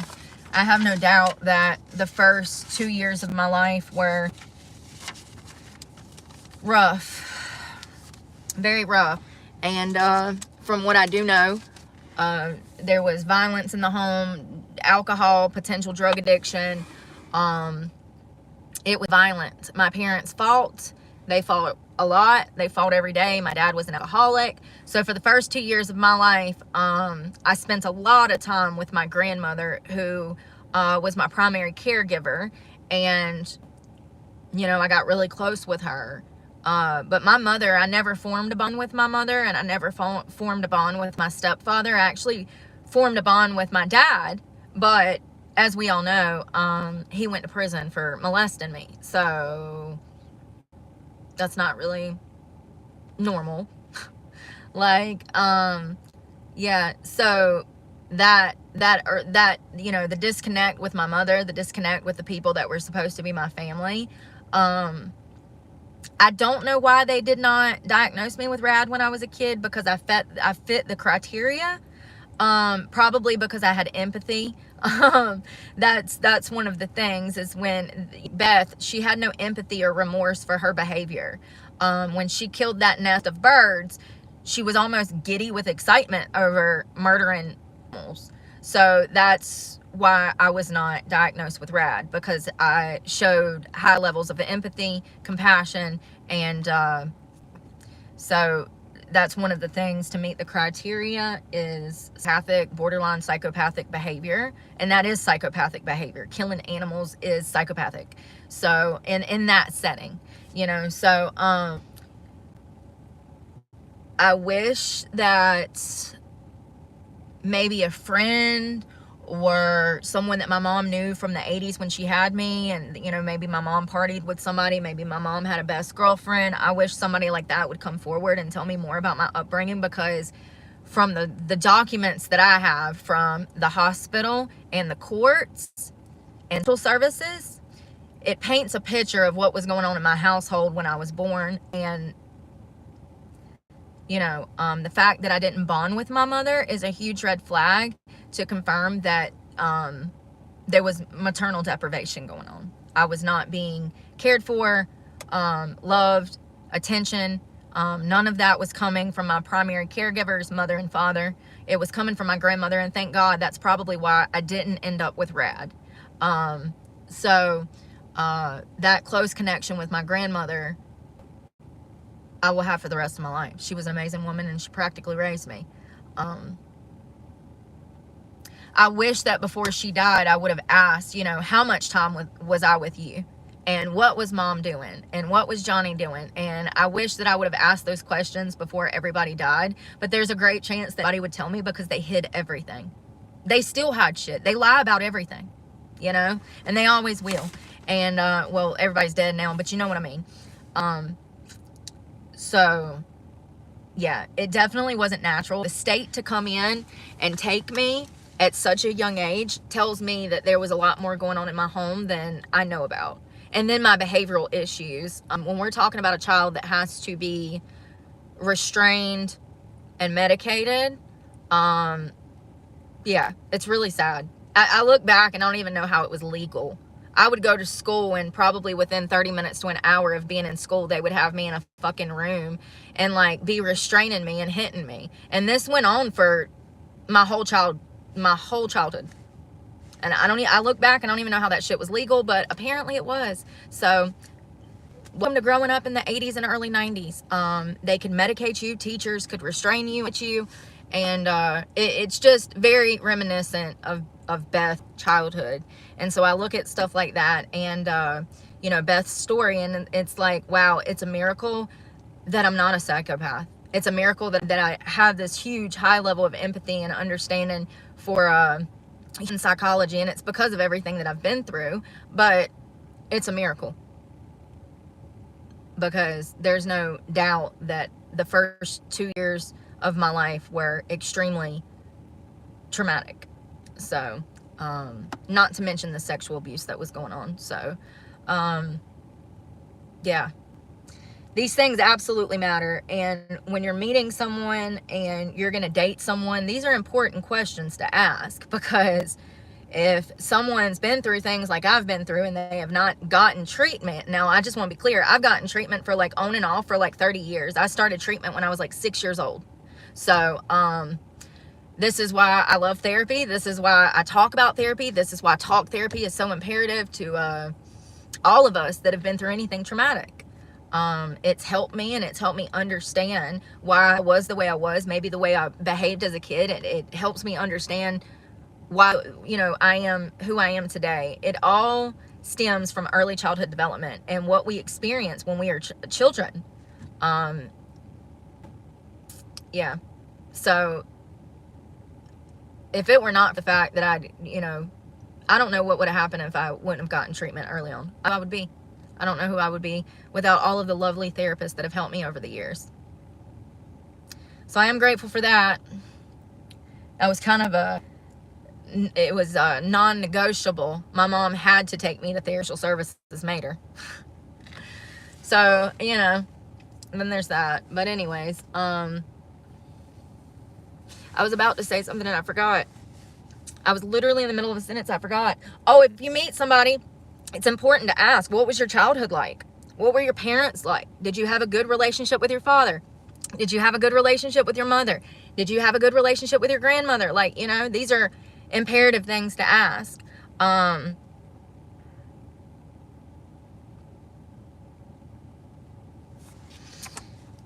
I have no doubt that the first 2 years of my life were rough, very rough. And from what I do know, there was violence in the home, alcohol, potential drug addiction. It was violent. My parents fought. They fought a lot. They fought every day. My dad was an alcoholic. So for the first 2 years of my life, I spent a lot of time with my grandmother, who was my primary caregiver. And, I got really close with her. But my mother, I never formed a bond with my mother, and I never formed a bond with my stepfather. I actually formed a bond with my dad, but as we all know, he went to prison for molesting me. So that's not really normal. Yeah, so that the disconnect with my mother, the disconnect with the people that were supposed to be my family, I don't know why they did not diagnose me with RAD when I was a kid, because I fit the criteria. Probably because I had empathy. That's one of the things, is when Beth, she had no empathy or remorse for her behavior. When she killed that nest of birds, she was almost giddy with excitement over murdering animals. So that's why I was not diagnosed with RAD, because I showed high levels of empathy, compassion, and so that's one of the things to meet the criteria, is borderline psychopathic behavior. And that is psychopathic behavior. Killing animals is psychopathic. So in that setting, so I wish that maybe a friend or someone that my mom knew from the 80s when she had me, and maybe my mom partied with somebody, maybe my mom had a best girlfriend. I wish somebody like that would come forward and tell me more about my upbringing, because from the documents that I have from the hospital and the courts and social services, it paints a picture of what was going on in my household when I was born. And the fact that I didn't bond with my mother is a huge red flag to confirm that there was maternal deprivation going on. I was not being cared for, loved, attention. None of that was coming from my primary caregivers, mother and father. It was coming from my grandmother, and thank God that's probably why I didn't end up with RAD. So that close connection with my grandmother, I will have for the rest of my life. She was an amazing woman, and she practically raised me. I wish that before she died, I would have asked, how much time was I with you? And what was mom doing? And what was Johnny doing? And I wish that I would have asked those questions before everybody died. But there's a great chance that nobody would tell me, because they hid everything. They still hide shit. They lie about everything, and they always will. And, well, everybody's dead now, but you know what I mean. So yeah, it definitely wasn't natural. The state to come in and take me at such a young age tells me that there was a lot more going on in my home than I know about. And then my behavioral issues. When we're talking about a child that has to be restrained and medicated, yeah, it's really sad. I look back and I don't even know how it was legal. I would go to school and probably within 30 minutes to an hour of being in school, they would have me in a fucking room and like be restraining me and hitting me. And this went on for my whole childhood. And I look back and I don't even know how that shit was legal, but apparently it was. So welcome to growing up in the 80s and early 90s. They could medicate you, teachers could restrain you at you, and it's just very reminiscent of Beth's childhood. And so I look at stuff like that and you know, Beth's story, and it's like, wow, it's a miracle that I'm not a psychopath. It's a miracle that I have this huge high level of empathy and understanding for human psychology, and it's because of everything that I've been through. But it's a miracle, because there's no doubt that the first 2 years of my life were extremely traumatic. So, not to mention the sexual abuse that was going on. So, yeah, these things absolutely matter. And when you're meeting someone and you're going to date someone, these are important questions to ask, because if someone's been through things like I've been through and they have not gotten treatment. Now, I just want to be clear. I've gotten treatment for like on and off for like 30 years. I started treatment when I was like 6 years old. So, this is why I love therapy. This is why I talk about therapy. This is why talk therapy is so imperative to all of us that have been through anything traumatic. It's helped me, and it's helped me understand why I was the way I was, maybe the way I behaved as a kid. It helps me understand why, you know, I am who I am today. It all stems from early childhood development and what we experience when we are children. Yeah. So if it were not the fact that I don't know what would have happened if I wouldn't have gotten treatment early on. I don't know who I would be without all of the lovely therapists that have helped me over the years. So I am grateful for that. That was kind of it was non-negotiable. My mom had to take me to therapy. Services made her. So, you know, then there's that. But anyways, I was about to say something and I forgot. I was literally in the middle of a sentence. I forgot. Oh, if you meet somebody, it's important to ask, what was your childhood like? What were your parents like? Did you have a good relationship with your father? Did you have a good relationship with your mother? Did you have a good relationship with your grandmother? Like, you know, these are imperative things to ask.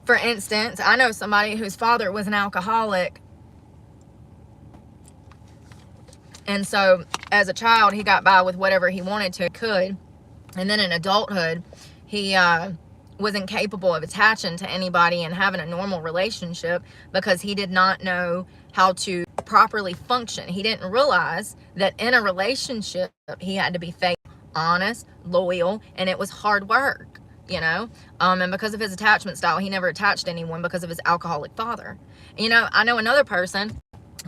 For instance, I know somebody whose father was an alcoholic. And so as a child, he got by with whatever he wanted to, could. And then in adulthood, he was incapable of attaching to anybody and having a normal relationship because he did not know how to properly function. He didn't realize that in a relationship, he had to be faithful, honest, loyal, and it was hard work, you know? And because of his attachment style, he never attached to anyone because of his alcoholic father. You know, I know another person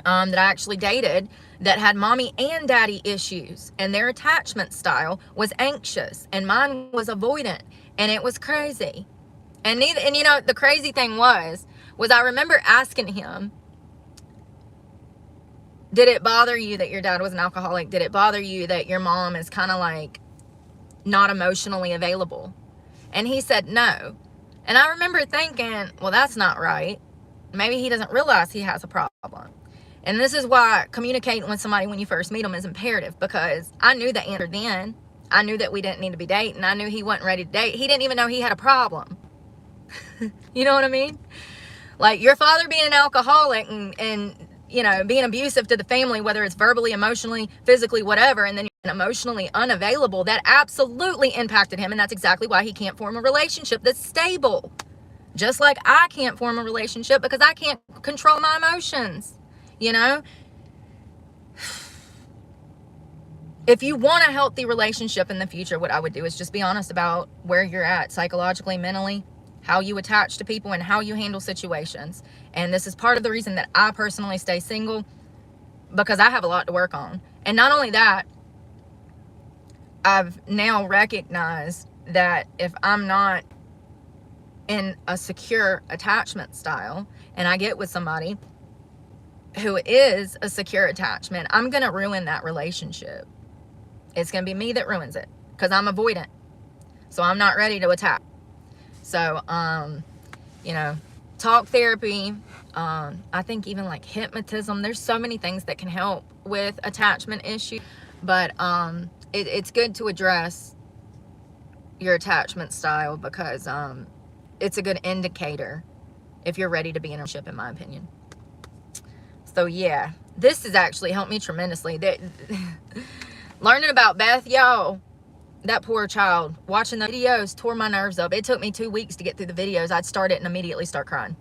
that I actually dated that had mommy and daddy issues, and their attachment style was anxious and mine was avoidant, and it was crazy. And you know, the crazy thing was I remember asking him, did it bother you that your dad was an alcoholic? Did it bother you that your mom is kind of like not emotionally available? And he said no. And I remember thinking, well, that's not right. Maybe he doesn't realize he has a problem. And this is why communicating with somebody when you first meet them is imperative, because I knew the answer then. I knew that we didn't need to be dating. I knew he wasn't ready to date. He didn't even know he had a problem. You know what I mean? Like, your father being an alcoholic and you know, being abusive to the family, whether it's verbally, emotionally, physically, whatever, and then you're emotionally unavailable, that absolutely impacted him. And that's exactly why he can't form a relationship that's stable. Just like I can't form a relationship because I can't control my emotions. You know, if you want a healthy relationship in the future, what I would do is just be honest about where you're at psychologically, mentally, how you attach to people, and how you handle situations. And this is part of the reason that I personally stay single, because I have a lot to work on. And not only that, I've now recognized that if I'm not in a secure attachment style and I get with somebody who is a secure attachment, I'm going to ruin that relationship. It's going to be me that ruins it, because I'm avoidant. So I'm not ready to attack. So, you know, talk therapy, I think even like hypnotism, there's so many things that can help with attachment issues. But it's good to address your attachment style, because it's a good indicator if you're ready to be in a relationship, in my opinion. So yeah, this has actually helped me tremendously. Learning about Beth, y'all, that poor child, watching the videos tore my nerves up. It took me 2 weeks to get through the videos. I'd start it and immediately start crying.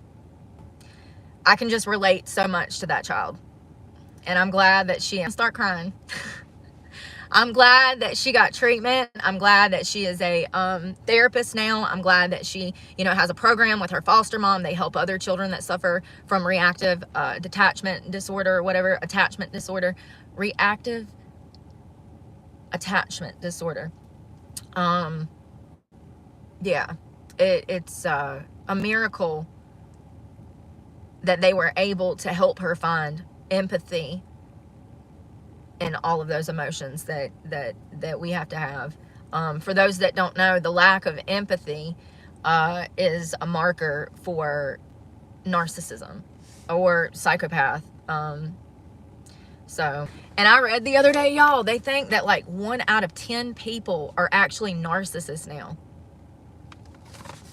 I can just relate so much to that child. And I'm glad that she start crying. I'm glad that she got treatment. I'm glad that she is a therapist now. I'm glad that she, you know, has a program with her foster mom. They help other children that suffer from reactive detachment disorder, or whatever, attachment disorder, reactive attachment disorder. Yeah, it's a miracle that they were able to help her find empathy and all of those emotions that we have to have. For those that don't know, the lack of empathy is a marker for narcissism or psychopath. So, and I read the other day, y'all, they think that like 1 out of 10 people are actually narcissists now.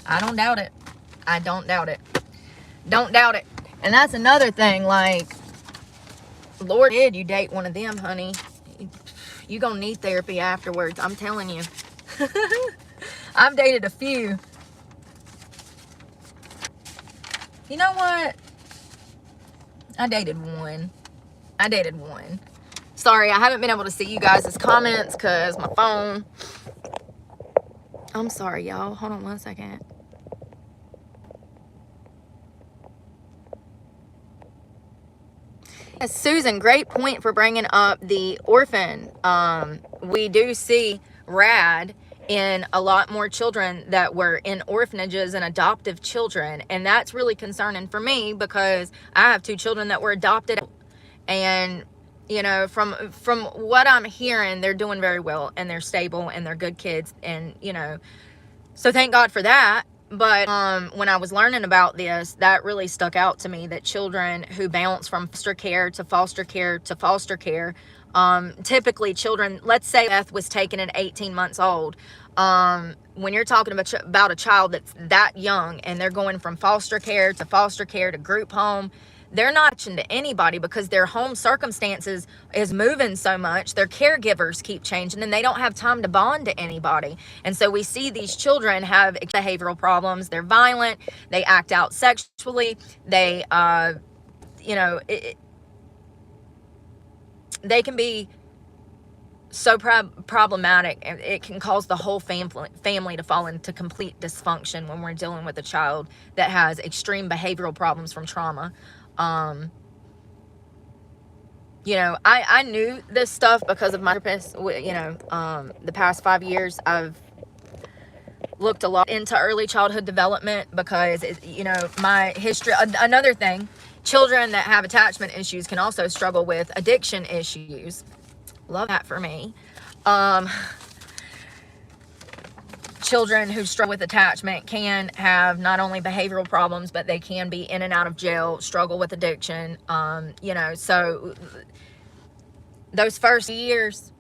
I don't doubt it. I don't doubt it. Don't doubt it. And that's another thing, like, Lord, did you date one of them, honey? You gonna need therapy afterwards, I'm telling you. I've dated a few. You know what? I dated one. Sorry, I haven't been able to see you guys' comments because my phone. I'm sorry, y'all. Hold on 1 second. Yes, Susan, great point for bringing up the orphan. We do see RAD in a lot more children that were in orphanages and adoptive children. And that's really concerning for me, because I have 2 children that were adopted. And, you know, from what I'm hearing, they're doing very well and they're stable and they're good kids. And, you know, so thank God for that. But when I was learning about this, that really stuck out to me, that children who bounce from foster care to foster care to foster care, typically children, let's say Beth was taken at 18 months old. When you're talking about a child that's that young and they're going from foster care to group home, they're not touching to anybody because their home circumstances is moving so much. Their caregivers keep changing and they don't have time to bond to anybody. And so we see these children have behavioral problems. They're violent. They act out sexually. They, you know, they can be so problematic. It can cause the whole family to fall into complete dysfunction when we're dealing with a child that has extreme behavioral problems from trauma. You know, I knew this stuff because of my therapist. You know, the past 5 years, I've looked a lot into early childhood development because, you know, my history. Another thing, children that have attachment issues can also struggle with addiction issues. Love that for me. Children who struggle with attachment can have not only behavioral problems, but they can be in and out of jail, struggle with addiction. You know, so those first years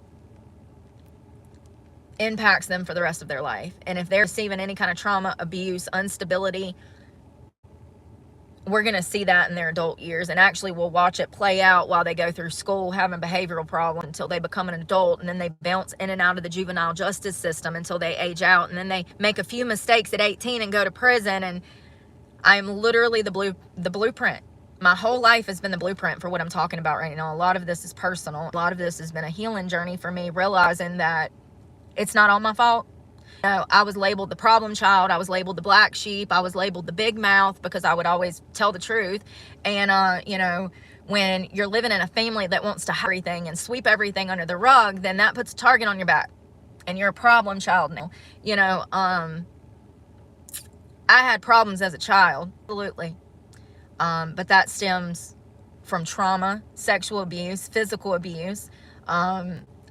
impacts them for the rest of their life. And if they're receiving any kind of trauma, abuse, instability, we're going to see that in their adult years. And actually we'll watch it play out while they go through school having behavioral problems until they become an adult, and then they bounce in and out of the juvenile justice system until they age out, and then they make a few mistakes at 18 and go to prison. And I'm literally the blueprint. My whole life has been the blueprint for what I'm talking about right now. A lot of this is personal. A lot of this has been a healing journey for me, realizing that it's not all my fault. You know, I was labeled the problem child. I was labeled the black sheep. I was labeled the big mouth because I would always tell the truth. And, you know, when you're living in a family that wants to hide everything and sweep everything under the rug, then that puts a target on your back. And you're a problem child now. You know, I had problems as a child, absolutely. But that stems from trauma, sexual abuse, physical abuse,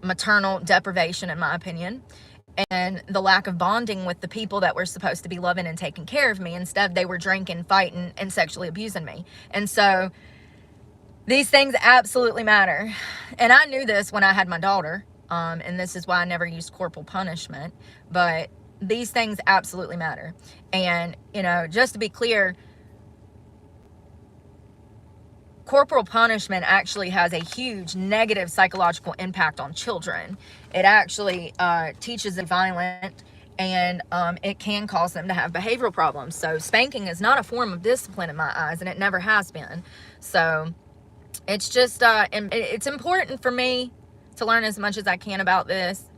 maternal deprivation, in my opinion, and the lack of bonding with the people that were supposed to be loving and taking care of me. Instead, they were drinking, fighting, and sexually abusing me. And so these things absolutely matter. And I knew this when I had my daughter, and this is why I never used corporal punishment. But these things absolutely matter. And, you know, just to be clear, corporal punishment actually has a huge negative psychological impact on children. It actually teaches them violent, and it can cause them to have behavioral problems. So spanking is not a form of discipline in my eyes, and it never has been. So it's just, it's important for me to learn as much as I can about this,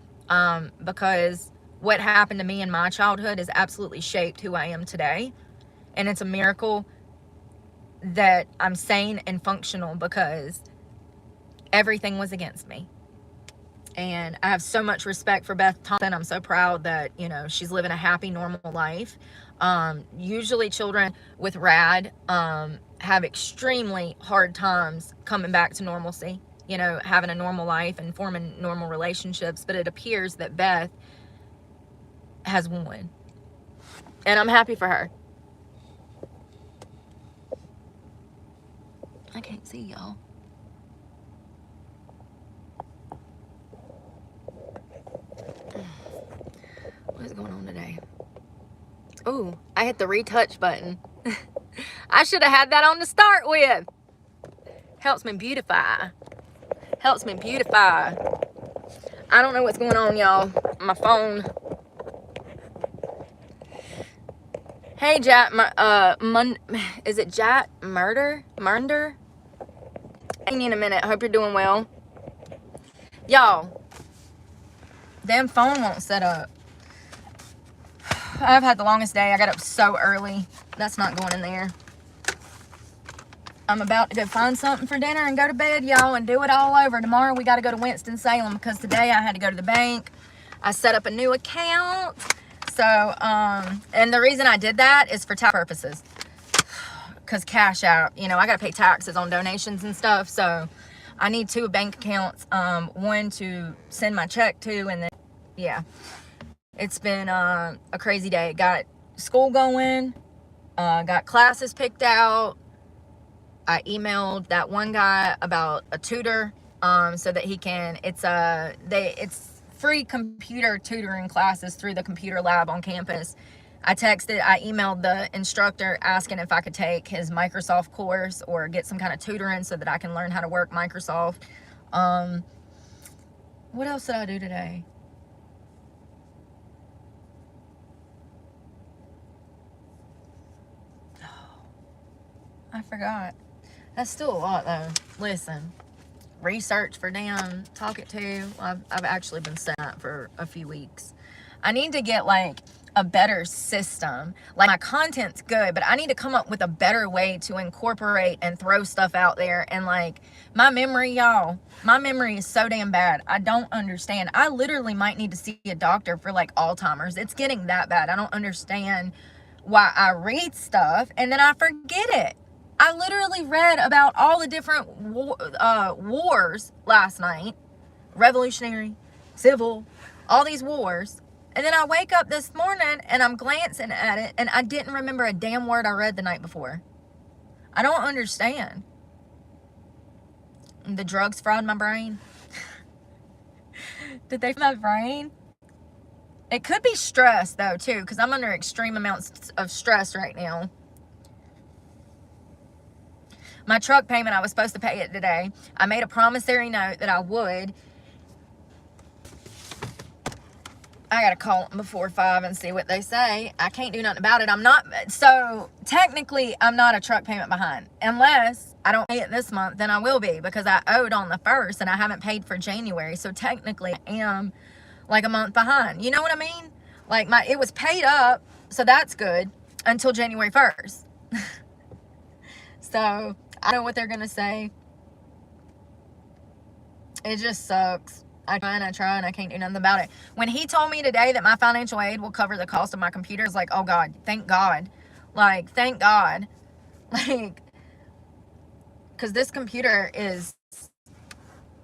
because what happened to me in my childhood has absolutely shaped who I am today. And it's a miracle that I'm sane and functional, because everything was against me. And I have so much respect for Beth Thompson. I'm so proud that, you know, she's living a happy, normal life. Usually children with RAD have extremely hard times coming back to normalcy, you know, having a normal life and forming normal relationships. But it appears that Beth has won. And I'm happy for her. I can't see y'all. What is going on today? Ooh, I hit the retouch button. I should have had that on to start with. Helps me beautify. Helps me beautify. I don't know what's going on, y'all. My phone. Hey, Jack. Is it Jack Murder? In a minute. Hope you're doing well. Y'all, damn phone won't set up. I've had the longest day. I got up so early. That's not going in there. I'm about to go find something for dinner and go to bed, y'all, and do it all over. Tomorrow we got to go to Winston-Salem, because today I had to go to the bank. I set up a new account. So, and the reason I did that is for tax purposes. Because cash out, you know, I got to pay taxes on donations and stuff. So I need 2 bank accounts, one to send my check to, and then, yeah, it's been a crazy day. Got school going, got classes picked out. I emailed that one guy about a tutor, so that he can, it's free computer tutoring classes through the computer lab on campus. I emailed the instructor asking if I could take his Microsoft course or get some kind of tutoring so that I can learn how to work Microsoft. What else did I do today? I forgot. That's still a lot, though. Listen, research for damn Talk It To. I've actually been saying that for a few weeks. I need to get, like, a better system. Like, my content's good, but I need to come up with a better way to incorporate and throw stuff out there. And, like, my memory, y'all, my memory is so damn bad. I don't understand. I literally might need to see a doctor for, like, Alzheimer's. It's getting that bad. I don't understand why I read stuff and then I forget it. I literally read about all the different wars last night. Revolutionary, civil, all these wars. And then I wake up this morning and I'm glancing at it and I didn't remember a damn word I read the night before. I don't understand. The drugs fried my brain. Did they fry my brain? It could be stress, though, too, because I'm under extreme amounts of stress right now. My truck payment, I was supposed to pay it today. I made a promissory note that I would. I got to call them before 5 and see what they say. I can't do nothing about it. So technically, I'm not a truck payment behind. Unless I don't pay it this month, then I will be, because I owed on the 1st and I haven't paid for January. So technically, I am like a month behind. You know what I mean? Like it was paid up, so that's good, until January 1st. So I don't know what they're gonna say. It just sucks. I try and I can't do nothing about it. When he told me today that my financial aid will cover the cost of my computer, it's like, oh God, thank God. Like, thank God. Like, because this computer is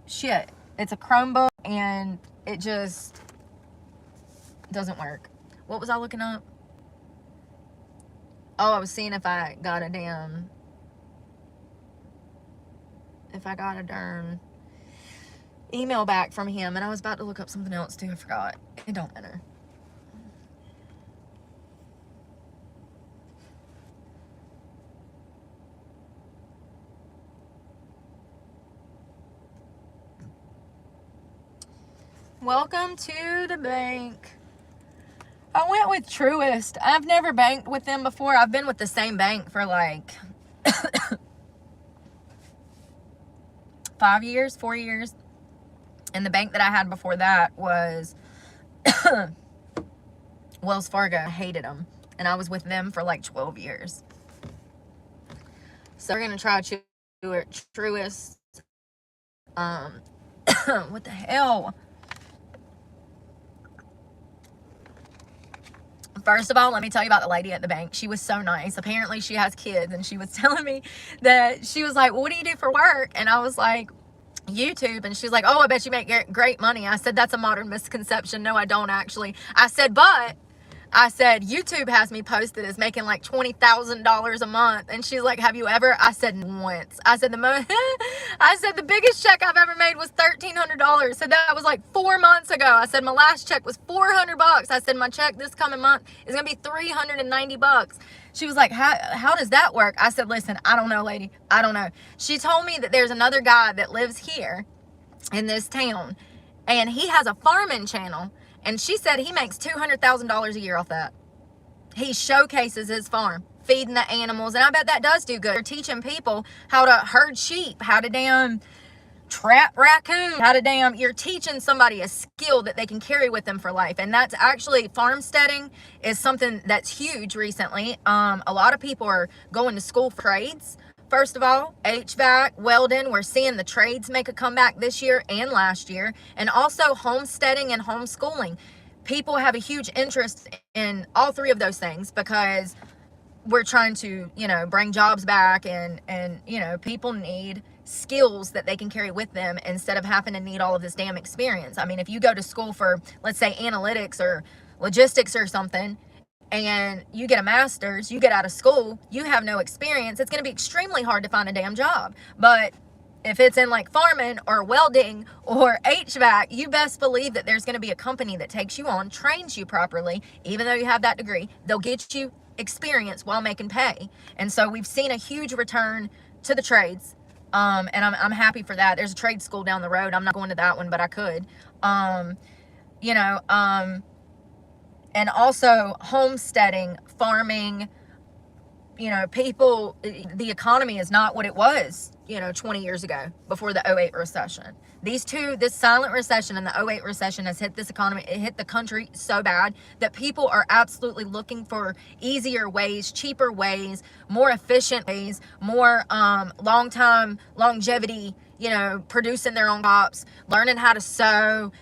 shit. It's a Chromebook and it just doesn't work. What was I looking up? Oh, I was seeing if I got a darn email back from him, and I was about to look up something else too. I forgot. It don't matter. Welcome to the bank. I went with Truist. I've never banked with them before. I've been with the same bank for like 4 years. And the bank that I had before that was Wells Fargo. I hated them. And I was with them for like 12 years. So we're going to try Truist. What the hell? First of all, let me tell you about the lady at the bank. She was so nice. Apparently she has kids, and she was telling me that she was like, well, what do you do for work? And I was like, YouTube. And she's like, oh, I bet you make great money. I said, that's a modern misconception. No, I don't actually. I said, YouTube has me posted as making like $20,000 a month. And she's like, have you ever? I said, once. I said, the biggest check I've ever made was $1,300. So that was like 4 months ago. I said, my last check was $400. I said, my check this coming month is going to be $390. She was like, how does that work? I said, listen, I don't know, lady. I don't know. She told me that there's another guy that lives here in this town, and he has a farming channel. And she said he makes $200,000 a year off that. He showcases his farm, feeding the animals. And I bet that does do good. They're teaching people how to herd sheep, how to damn trap raccoon, you're teaching somebody a skill that they can carry with them for life. And that's actually, farmsteading is something that's huge recently. A lot of people are going to school for trades. First of all, HVAC, welding, we're seeing the trades make a comeback this year and last year. And also homesteading and homeschooling. People have a huge interest in all three of those things because we're trying to, bring jobs back, and people need skills that they can carry with them instead of having to need all of this damn experience. I mean, if you go to school for, let's say, analytics or logistics or something, and you get a master's, you get out of school, you have no experience, it's going to be extremely hard to find a damn job. But if it's in like farming or welding or HVAC, you best believe that there's going to be a company that takes you on, trains you properly, even though you have that degree. They'll get you experience while making pay. And so we've seen a huge return to the trades. And I'm happy for that. There's a trade school down the road. I'm not going to that one, but I could. And also homesteading, farming, people, the economy is not what it was, 20 years ago before the 2008 recession. This silent recession and the 2008 recession has hit this economy. It hit the country so bad that people are absolutely looking for easier ways, cheaper ways, more efficient ways, more long-time longevity, producing their own crops, learning how to sew,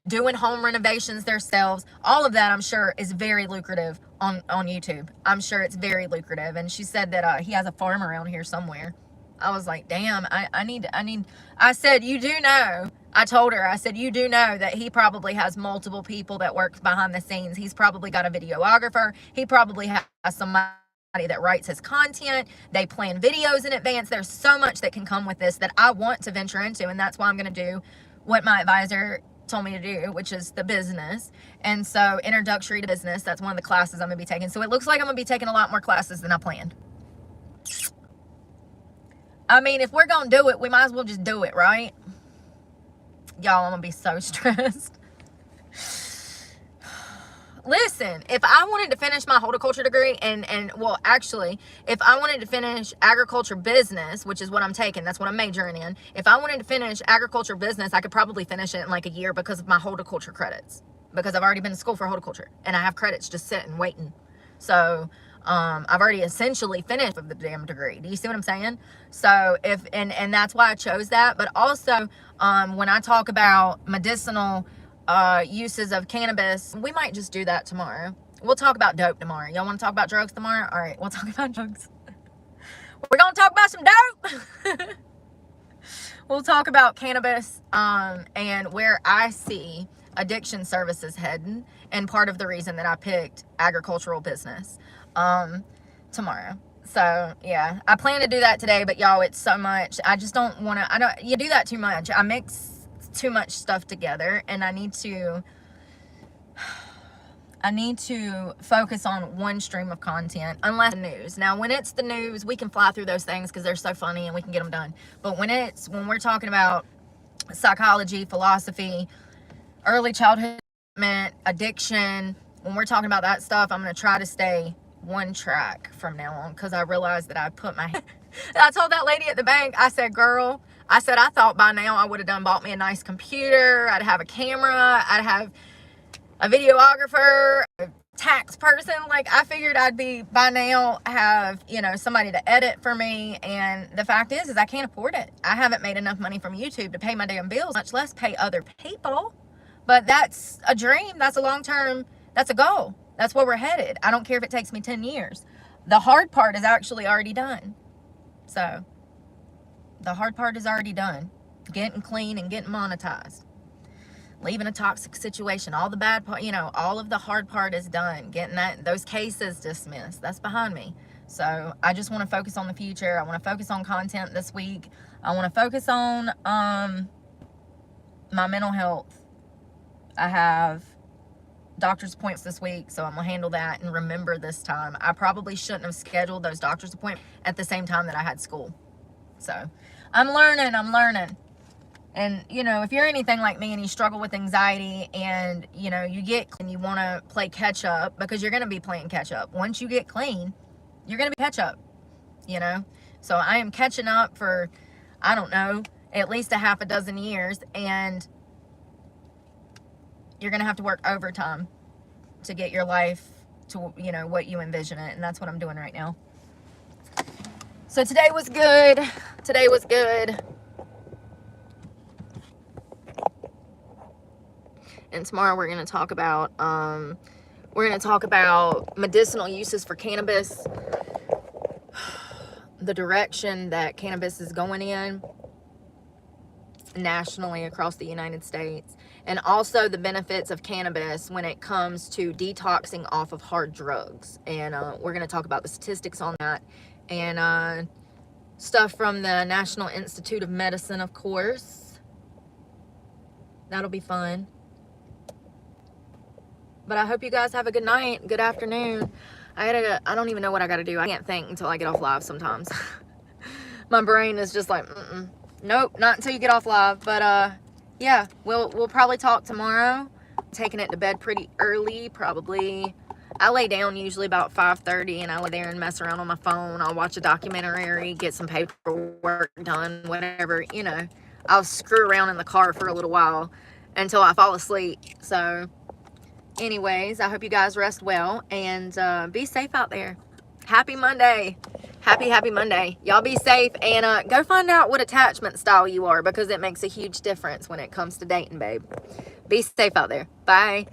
doing home renovations themselves. All of that, I'm sure, is very lucrative on YouTube. I'm sure it's very lucrative. And she said that he has a farm around here somewhere. I was like, damn, I said, you do know, I told her, I said, you do know that he probably has multiple people that work behind the scenes. He's probably got a videographer. He probably has somebody that writes his content. They plan videos in advance. There's so much that can come with this that I want to venture into. And that's why I'm going to do what my advisor told me to do, which is the business. And so introductory to business, that's one of the classes I'm gonna be taking. So it looks like I'm gonna be taking a lot more classes than I planned. I mean, if we're gonna do it, we might as well just do it, right? Y'all, I'm gonna be so stressed. Listen, if I wanted to finish my horticulture degree if I wanted to finish agriculture business, which is what I'm taking, that's what I'm majoring in. If I wanted to finish agriculture business, I could probably finish it in like a year because of my horticulture credits. because I've already been to school for horticulture and I have credits just sitting, waiting. So I've already essentially finished with the damn degree. Do you see what I'm saying? So and that's why I chose that. But also, when I talk about medicinal uses of cannabis, we might just do that tomorrow. We'll talk about dope tomorrow. Y'all want to talk about drugs tomorrow? All right, we'll talk about drugs. We're going to talk about some dope. We'll talk about cannabis and where I see addiction services heading, and part of the reason that I picked agricultural business tomorrow. So yeah, I plan to do that today, but y'all, it's so much. I just don't want to, you do that too much. I mix too much stuff together, and I need to focus on one stream of content, unless the news. Now, when it's the news, we can fly through those things because they're so funny and we can get them done. But when we're talking about psychology, philosophy, early childhood development, addiction, when we're talking about that stuff, I'm going to try to stay one track from now on, because I realized that I put my I told that lady at the bank, I said, girl, I thought by now I would have bought me a nice computer, I'd have a camera, I'd have a videographer, a tax person. Like, I figured I'd be by now have, you know, somebody to edit for me. And the fact is I can't afford it. I haven't made enough money from YouTube to pay my damn bills, much less pay other people. But that's a dream. That's a long-term, that's a goal. That's where we're headed. I don't care if it takes me 10 years. The hard part is actually already done. So the hard part is already done. Getting clean and getting monetized. Leaving a toxic situation, all the bad part, you know, all of the hard part is done. Getting those cases dismissed, that's behind me. So I just want to focus on the future. I want to focus on content this week. I want to focus on my mental health. I have doctor's appointments this week, so I'm gonna handle that and remember this time. I probably shouldn't have scheduled those doctor's appointments at the same time that I had school. So I'm learning. And, you know, if you're anything like me and you struggle with anxiety and, you know, you want to play catch up, because you're going to be playing catch up. Once you get clean, you're going to be catch up, you know. So I am catching up for, I don't know, at least a half a dozen years. And you're going to have to work overtime to get your life to, you know, what you envision it. And that's what I'm doing right now. So today was good. And tomorrow we're going to talk about medicinal uses for cannabis, the direction that cannabis is going in nationally across the United States, and also the benefits of cannabis when it comes to detoxing off of hard drugs. And we're going to talk about the statistics on that, and stuff from the National Institute of Medicine, of course. That'll be fun. But I hope you guys have a good night, good afternoon. I don't even know what I gotta do. I can't think until I get off live sometimes. My brain is just like, nope, not until you get off live. But yeah, we'll probably talk tomorrow. Taking it to bed pretty early, probably. I lay down usually about 5:30, and I lay there and mess around on my phone. I'll watch a documentary, get some paperwork done, whatever, you know. I'll screw around in the car for a little while until I fall asleep. So anyways, I hope you guys rest well, and be safe out there. Happy Monday. Happy Monday. Y'all be safe, and go find out what attachment style you are, because it makes a huge difference when it comes to dating, babe. Be safe out there. Bye.